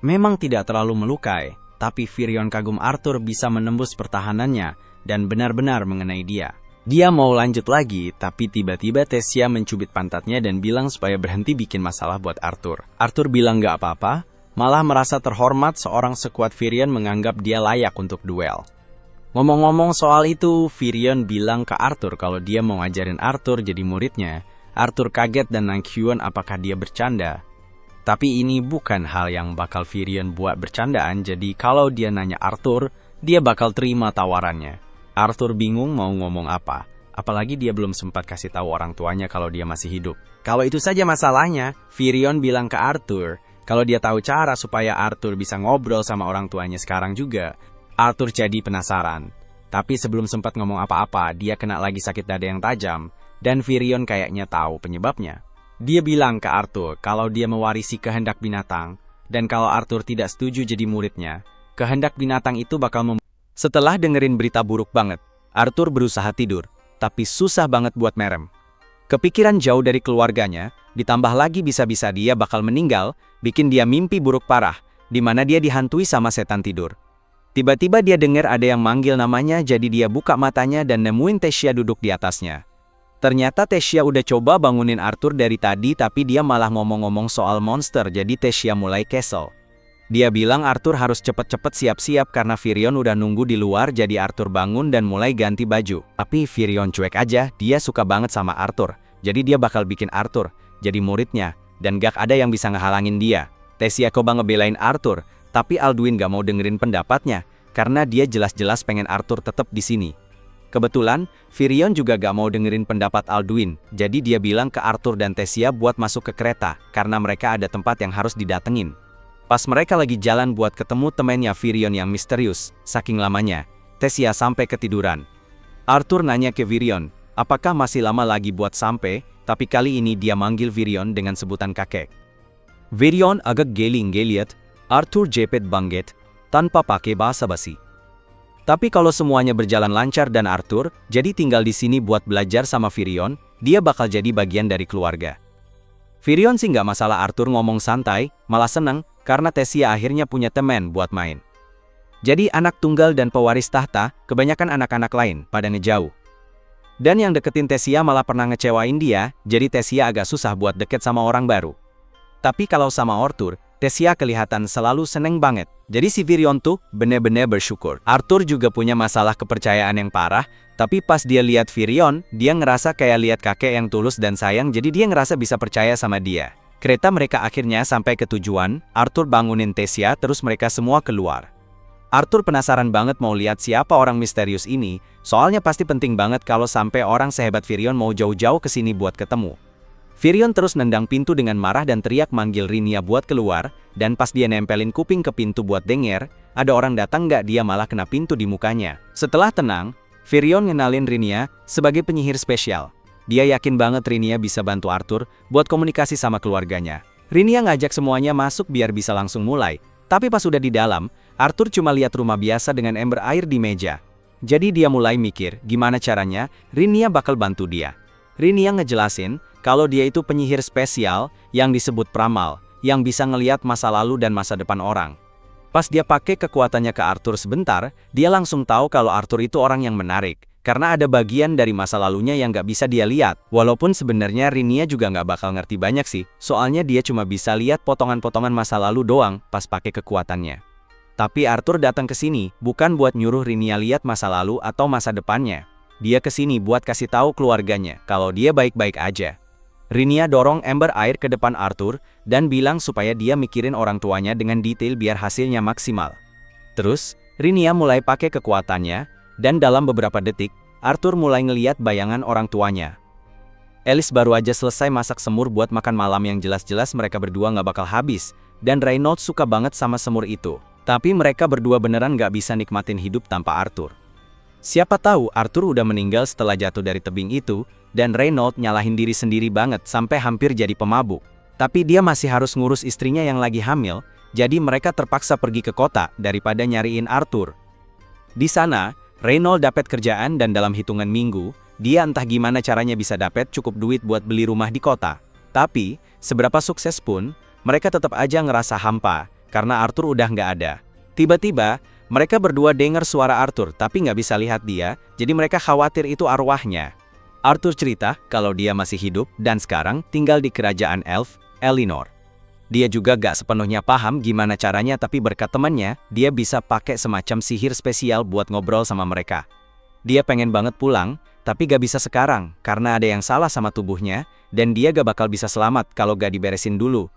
Memang tidak terlalu melukai, tapi Virion kagum Arthur bisa menembus pertahanannya dan benar-benar mengenai dia. Dia mau lanjut lagi, tapi tiba-tiba Tessia mencubit pantatnya dan bilang supaya berhenti bikin masalah buat Arthur. Arthur bilang gak apa-apa, malah merasa terhormat seorang sekuat Virion menganggap dia layak untuk duel. Ngomong-ngomong soal itu, Virion bilang ke Arthur kalau dia mau ngajarin Arthur jadi muridnya. Arthur kaget dan nangkyuan apakah dia bercanda. Tapi ini bukan hal yang bakal Virion buat bercandaan, jadi kalau dia nanya Arthur, dia bakal terima tawarannya. Arthur bingung mau ngomong apa, apalagi dia belum sempat kasih tahu orang tuanya kalau dia masih hidup. Kalau itu saja masalahnya, Virion bilang ke Arthur kalau dia tahu cara supaya Arthur bisa ngobrol sama orang tuanya sekarang juga. Arthur jadi penasaran. Tapi sebelum sempat ngomong apa-apa, dia kena lagi sakit dada yang tajam, dan Virion kayaknya tahu penyebabnya. Dia bilang ke Arthur kalau dia mewarisi kehendak binatang, dan kalau Arthur tidak setuju jadi muridnya, kehendak binatang itu bakal Setelah dengerin berita buruk banget, Arthur berusaha tidur, tapi susah banget buat merem. Kepikiran jauh dari keluarganya, ditambah lagi bisa-bisa dia bakal meninggal, bikin dia mimpi buruk parah, di mana dia dihantui sama setan tidur. Tiba-tiba dia dengar ada yang manggil namanya, jadi dia buka matanya dan nemuin Tessia duduk di atasnya. Ternyata Tessia udah coba bangunin Arthur dari tadi, tapi dia malah ngomong-ngomong soal monster, jadi Tessia mulai kesel. Dia bilang Arthur harus cepet-cepet siap-siap karena Virion udah nunggu di luar, jadi Arthur bangun dan mulai ganti baju. Tapi Virion cuek aja, dia suka banget sama Arthur, jadi dia bakal bikin Arthur jadi muridnya, dan gak ada yang bisa ngehalangin dia. Tessia coba ngebelain Arthur, tapi Alduin gak mau dengerin pendapatnya, karena dia jelas-jelas pengen Arthur tetap di sini. Kebetulan, Virion juga gak mau dengerin pendapat Alduin, jadi dia bilang ke Arthur dan Tessia buat masuk ke kereta, karena mereka ada tempat yang harus didatengin. Pas mereka lagi jalan buat ketemu temannya Virion yang misterius, saking lamanya, Tessia sampai ketiduran. Arthur nanya ke Virion, apakah masih lama lagi buat sampai, tapi kali ini dia manggil Virion dengan sebutan kakek. Virion agak geling-geliat, Arthur jepet banget, tanpa pakai basa-basi. Tapi kalau semuanya berjalan lancar dan Arthur jadi tinggal di sini buat belajar sama Virion, dia bakal jadi bagian dari keluarga. Virion sih nggak masalah Arthur ngomong santai, malah seneng karena Tessia akhirnya punya teman buat main. Jadi anak tunggal dan pewaris tahta, kebanyakan anak-anak lain pada ngejauh. Dan yang deketin Tessia malah pernah ngecewain dia, jadi Tessia agak susah buat deket sama orang baru. Tapi kalau sama Arthur, Tessia kelihatan selalu seneng banget. Jadi si Virion tuh bener-bener bersyukur. Arthur juga punya masalah kepercayaan yang parah, tapi pas dia lihat Virion, dia ngerasa kayak lihat kakek yang tulus dan sayang, jadi dia ngerasa bisa percaya sama dia. Kereta mereka akhirnya sampai ke tujuan, Arthur bangunin Tessia terus mereka semua keluar. Arthur penasaran banget mau lihat siapa orang misterius ini, soalnya pasti penting banget kalau sampai orang sehebat Virion mau jauh-jauh ke sini buat ketemu. Virion terus nendang pintu dengan marah dan teriak manggil Rhynia buat keluar, dan pas dia nempelin kuping ke pintu buat denger, ada orang datang nggak dia malah kena pintu di mukanya. Setelah tenang, Virion ngenalin Rhynia sebagai penyihir spesial. Dia yakin banget Rhynia bisa bantu Arthur buat komunikasi sama keluarganya. Rhynia ngajak semuanya masuk biar bisa langsung mulai, tapi pas udah di dalam, Arthur cuma lihat rumah biasa dengan ember air di meja. Jadi dia mulai mikir gimana caranya Rhynia bakal bantu dia. Rhynia ngejelasin kalau dia itu penyihir spesial yang disebut Pramal, yang bisa ngelihat masa lalu dan masa depan orang. Pas dia pakai kekuatannya ke Arthur sebentar, dia langsung tahu kalau Arthur itu orang yang menarik, karena ada bagian dari masa lalunya yang gak bisa dia lihat. Walaupun sebenarnya Rhynia juga gak bakal ngerti banyak sih, soalnya dia cuma bisa lihat potongan-potongan masa lalu doang pas pakai kekuatannya. Tapi Arthur datang ke sini bukan buat nyuruh Rhynia lihat masa lalu atau masa depannya. Dia ke sini buat kasih tahu keluarganya kalau dia baik-baik aja. Rhynia dorong ember air ke depan Arthur dan bilang supaya dia mikirin orang tuanya dengan detail biar hasilnya maksimal. Terus, Rhynia mulai pakai kekuatannya, dan dalam beberapa detik, Arthur mulai ngeliat bayangan orang tuanya. Alice baru aja selesai masak semur buat makan malam yang jelas-jelas mereka berdua nggak bakal habis, dan Reynolds suka banget sama semur itu. Tapi mereka berdua beneran nggak bisa nikmatin hidup tanpa Arthur. Siapa tahu Arthur udah meninggal setelah jatuh dari tebing itu, dan Reynolds nyalahin diri sendiri banget sampai hampir jadi pemabuk. Tapi dia masih harus ngurus istrinya yang lagi hamil, jadi mereka terpaksa pergi ke kota daripada nyariin Arthur. Di sana, Reynold dapat kerjaan dan dalam hitungan minggu, dia entah gimana caranya bisa dapat cukup duit buat beli rumah di kota. Tapi, seberapa sukses pun, mereka tetap aja ngerasa hampa, karena Arthur udah nggak ada. Tiba-tiba, mereka berdua dengar suara Arthur tapi nggak bisa lihat dia, jadi mereka khawatir itu arwahnya. Arthur cerita kalau dia masih hidup dan sekarang tinggal di kerajaan elf, Elinor. Dia juga gak sepenuhnya paham gimana caranya tapi berkat temannya, dia bisa pakai semacam sihir spesial buat ngobrol sama mereka. Dia pengen banget pulang, tapi gak bisa sekarang karena ada yang salah sama tubuhnya, dan dia gak bakal bisa selamat kalau gak diberesin dulu.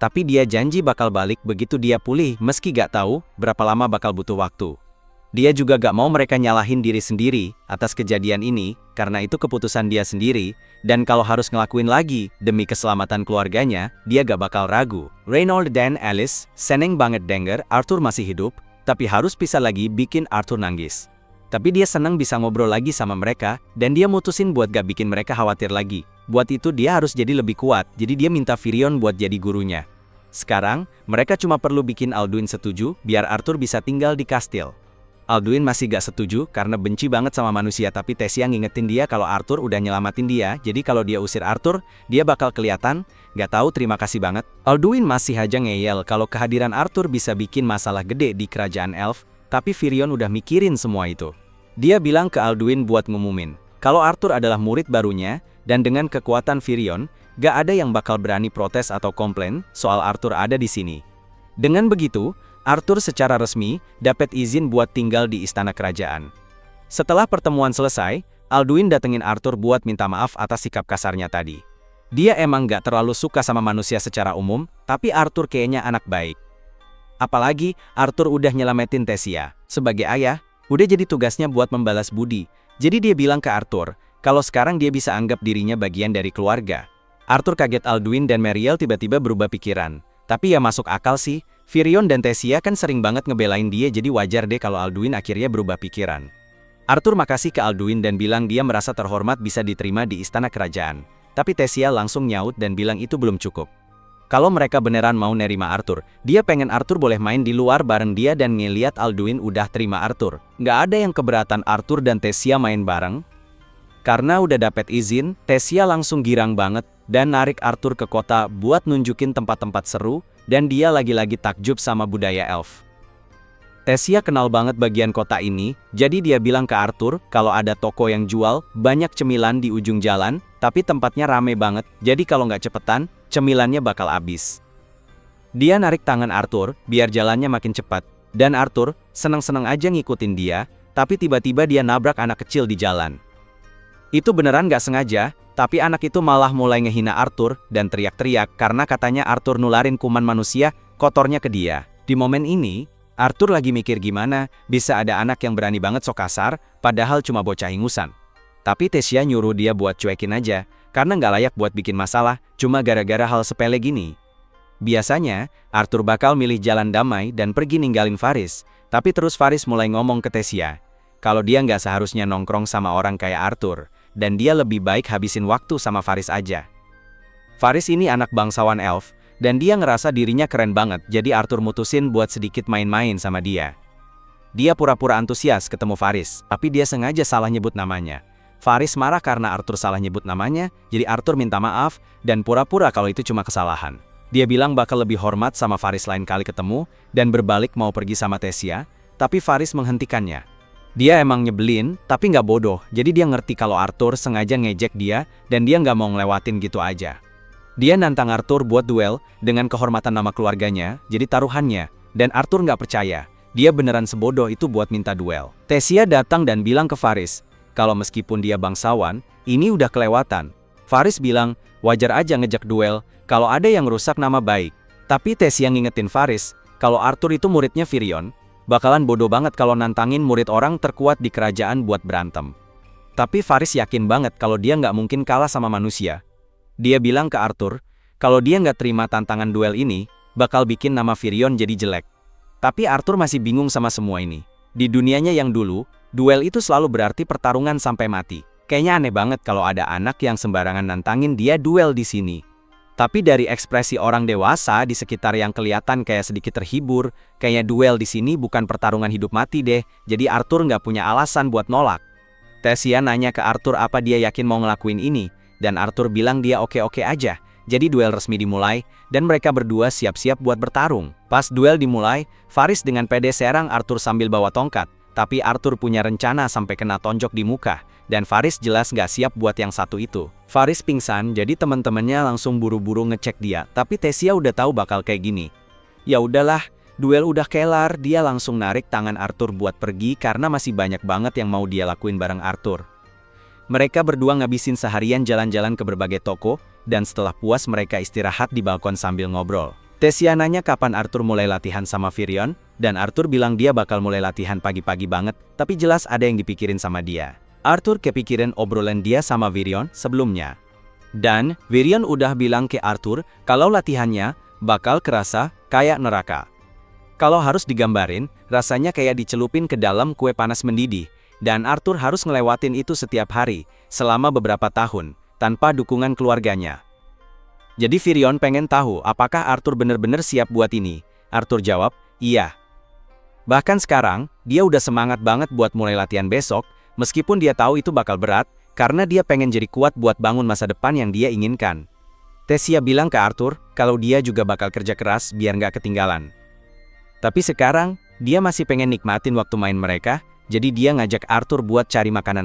Tapi dia janji bakal balik begitu dia pulih meski gak tahu berapa lama bakal butuh waktu. Dia juga gak mau mereka nyalahin diri sendiri atas kejadian ini, karena itu keputusan dia sendiri, dan kalau harus ngelakuin lagi demi keselamatan keluarganya, dia gak bakal ragu. Reynold dan Alice seneng banget denger Arthur masih hidup, tapi harus pisah lagi bikin Arthur nangis. Tapi dia senang bisa ngobrol lagi sama mereka, dan dia mutusin buat gak bikin mereka khawatir lagi. Buat itu dia harus jadi lebih kuat, jadi dia minta Firion buat jadi gurunya. Sekarang, mereka cuma perlu bikin Alduin setuju biar Arthur bisa tinggal di kastil. Alduin masih gak setuju karena benci banget sama manusia, tapi Tessia ngingetin dia kalau Arthur udah nyelamatin dia, jadi kalau dia usir Arthur, dia bakal kelihatan, gak tahu terima kasih banget. Alduin masih aja ngeyel kalau kehadiran Arthur bisa bikin masalah gede di kerajaan elf, tapi Firion udah mikirin semua itu. Dia bilang ke Alduin buat ngumumin, kalau Arthur adalah murid barunya, dan dengan kekuatan Firion, gak ada yang bakal berani protes atau komplain soal Arthur ada di sini. Dengan begitu, Arthur secara resmi dapat izin buat tinggal di istana kerajaan. Setelah pertemuan selesai, Alduin datengin Arthur buat minta maaf atas sikap kasarnya tadi. Dia emang gak terlalu suka sama manusia secara umum, tapi Arthur kayaknya anak baik. Apalagi, Arthur udah nyelamatin Tessia. Sebagai ayah, udah jadi tugasnya buat membalas budi. Jadi dia bilang ke Arthur, kalau sekarang dia bisa anggap dirinya bagian dari keluarga. Arthur kaget Alduin dan Meriel tiba-tiba berubah pikiran. Tapi ya masuk akal sih, Firion dan Tessia kan sering banget ngebelain dia, jadi wajar deh kalau Alduin akhirnya berubah pikiran. Arthur makasih ke Alduin dan bilang dia merasa terhormat bisa diterima di istana kerajaan. Tapi Tessia langsung nyaut dan bilang itu belum cukup. Kalau mereka beneran mau nerima Arthur, dia pengen Arthur boleh main di luar bareng dia dan ngeliat Alduin udah terima Arthur. Nggak ada yang keberatan Arthur dan Tessia main bareng. Karena udah dapet izin, Tessia langsung girang banget dan narik Arthur ke kota buat nunjukin tempat-tempat seru, dan dia lagi-lagi takjub sama budaya elf. Tessia kenal banget bagian kota ini, jadi dia bilang ke Arthur kalau ada toko yang jual banyak cemilan di ujung jalan, tapi tempatnya rame banget, jadi kalau nggak cepetan, cemilannya bakal habis. Dia narik tangan Arthur biar jalannya makin cepat, dan Arthur seneng-seneng aja ngikutin dia, tapi tiba-tiba dia nabrak anak kecil di jalan. Itu beneran gak sengaja, tapi anak itu malah mulai ngehina Arthur dan teriak-teriak karena katanya Arthur nularin kuman manusia kotornya ke dia. Di momen ini, Arthur lagi mikir gimana bisa ada anak yang berani banget sok kasar, padahal cuma bocah ingusan. Tapi Tessia nyuruh dia buat cuekin aja, karena gak layak buat bikin masalah, cuma gara-gara hal sepele gini. Biasanya, Arthur bakal milih jalan damai dan pergi ninggalin Faris, tapi terus Faris mulai ngomong ke Tessia, kalau dia nggak seharusnya nongkrong sama orang kayak Arthur, dan dia lebih baik habisin waktu sama Faris aja. Faris ini anak bangsawan elf, dan dia ngerasa dirinya keren banget, jadi Arthur mutusin buat sedikit main-main sama dia. Dia pura-pura antusias ketemu Faris, tapi dia sengaja salah nyebut namanya. Faris marah karena Arthur salah nyebut namanya, jadi Arthur minta maaf, dan pura-pura kalau itu cuma kesalahan. Dia bilang bakal lebih hormat sama Faris lain kali ketemu, dan berbalik mau pergi sama Tessia, tapi Faris menghentikannya. Dia emang nyebelin, tapi nggak bodoh, jadi dia ngerti kalau Arthur sengaja ngejek dia, dan dia nggak mau ngelewatin gitu aja. Dia nantang Arthur buat duel, dengan kehormatan nama keluarganya, jadi taruhannya, dan Arthur nggak percaya, dia beneran sebodoh itu buat minta duel. Tessia datang dan bilang ke Faris, kalau meskipun dia bangsawan, ini udah kelewatan. Faris bilang, wajar aja ngejek duel, kalau ada yang rusak nama baik. Tapi Tessia ngingetin Faris, kalau Arthur itu muridnya Firion, bakalan bodoh banget kalau nantangin murid orang terkuat di kerajaan buat berantem. Tapi Faris yakin banget kalau dia nggak mungkin kalah sama manusia. Dia bilang ke Arthur, kalau dia nggak terima tantangan duel ini, bakal bikin nama Firion jadi jelek. Tapi Arthur masih bingung sama semua ini. Di dunianya yang dulu, duel itu selalu berarti pertarungan sampai mati. Kayaknya aneh banget kalau ada anak yang sembarangan nantangin dia duel di sini. Tapi dari ekspresi orang dewasa di sekitar yang kelihatan kayak sedikit terhibur, kayaknya duel di sini bukan pertarungan hidup mati deh, jadi Arthur nggak punya alasan buat nolak. Tessia nanya ke Arthur apa dia yakin mau ngelakuin ini, dan Arthur bilang dia oke-oke aja. Jadi duel resmi dimulai, dan mereka berdua siap-siap buat bertarung. Pas duel dimulai, Varys dengan pede serang Arthur sambil bawa tongkat, tapi Arthur punya rencana sampai kena tonjok di muka. Dan Varys jelas nggak siap buat yang satu itu. Varys pingsan, jadi teman-temannya langsung buru-buru ngecek dia, tapi Tessia udah tahu bakal kayak gini. Ya udahlah, duel udah kelar, dia langsung narik tangan Arthur buat pergi karena masih banyak banget yang mau dia lakuin bareng Arthur. Mereka berdua ngabisin seharian jalan-jalan ke berbagai toko, dan setelah puas mereka istirahat di balkon sambil ngobrol. Tessia nanya kapan Arthur mulai latihan sama Virion, dan Arthur bilang dia bakal mulai latihan pagi-pagi banget, tapi jelas ada yang dipikirin sama dia. Arthur kepikiran obrolan dia sama Virion sebelumnya. Dan Virion udah bilang ke Arthur kalau latihannya bakal kerasa kayak neraka. Kalau harus digambarin, rasanya kayak dicelupin ke dalam kue panas mendidih. Dan Arthur harus ngelewatin itu setiap hari, selama beberapa tahun, tanpa dukungan keluarganya. Jadi Virion pengen tahu apakah Arthur bener-bener siap buat ini. Arthur jawab, iya. Bahkan sekarang, dia udah semangat banget buat mulai latihan besok, meskipun dia tahu itu bakal berat, karena dia pengen jadi kuat buat bangun masa depan yang dia inginkan. Tessia bilang ke Arthur, kalau dia juga bakal kerja keras biar nggak ketinggalan. Tapi sekarang, dia masih pengen nikmatin waktu main mereka, jadi dia ngajak Arthur buat cari makanan